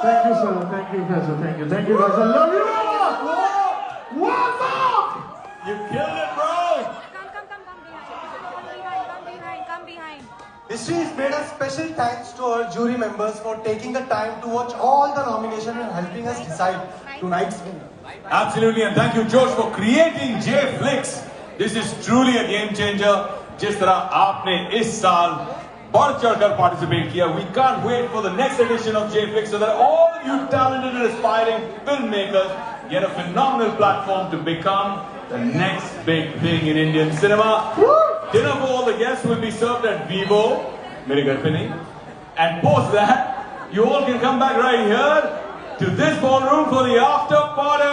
Thank you, sir. Thank you, Professor. Thank you, guys. I love you. What's up? You killed it, bro. Come behind. History has made a special thanks to our jury members for taking the time to watch all the nominations and helping us decide tonight's winner. Absolutely, and thank you, Josh, for creating J Flix. This is truly a game changer. जिस तरह आपने इस साल बढ़ चढ़कर participate किया, we can't wait for the next edition of J Flix so that all of you talented and aspiring filmmakers get a phenomenal platform to become the next big thing in Indian cinema. Dinner for all the guests will be served at Vivo, मेरे घर पे नहीं, and post that you all can come back right here to this ballroom for the after party.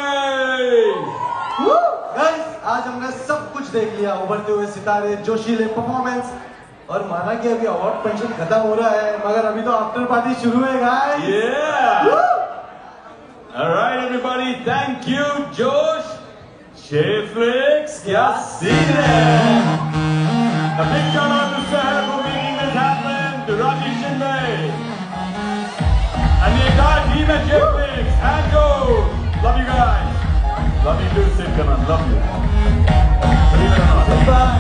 Guys, आज हमने सब कुछ देख लिया, उभरते हुए सितारे, जोशीले परफॉर्मेंस, और माना कि अभी अवार्ड फंक्शन खत्म हो रहा है, मगर अभी तो आफ्टर पार्टी शुरू है guys. All right, everybody, thank you, Josh. Jflix, क्या सीन है? A big shout out to Sahar for making this happen, to Rajesh Shinde, and the entire team at Jflix, and Josh. Love you guys. Love you too, Sid Kanan. Love you. Believe it or not. Bye.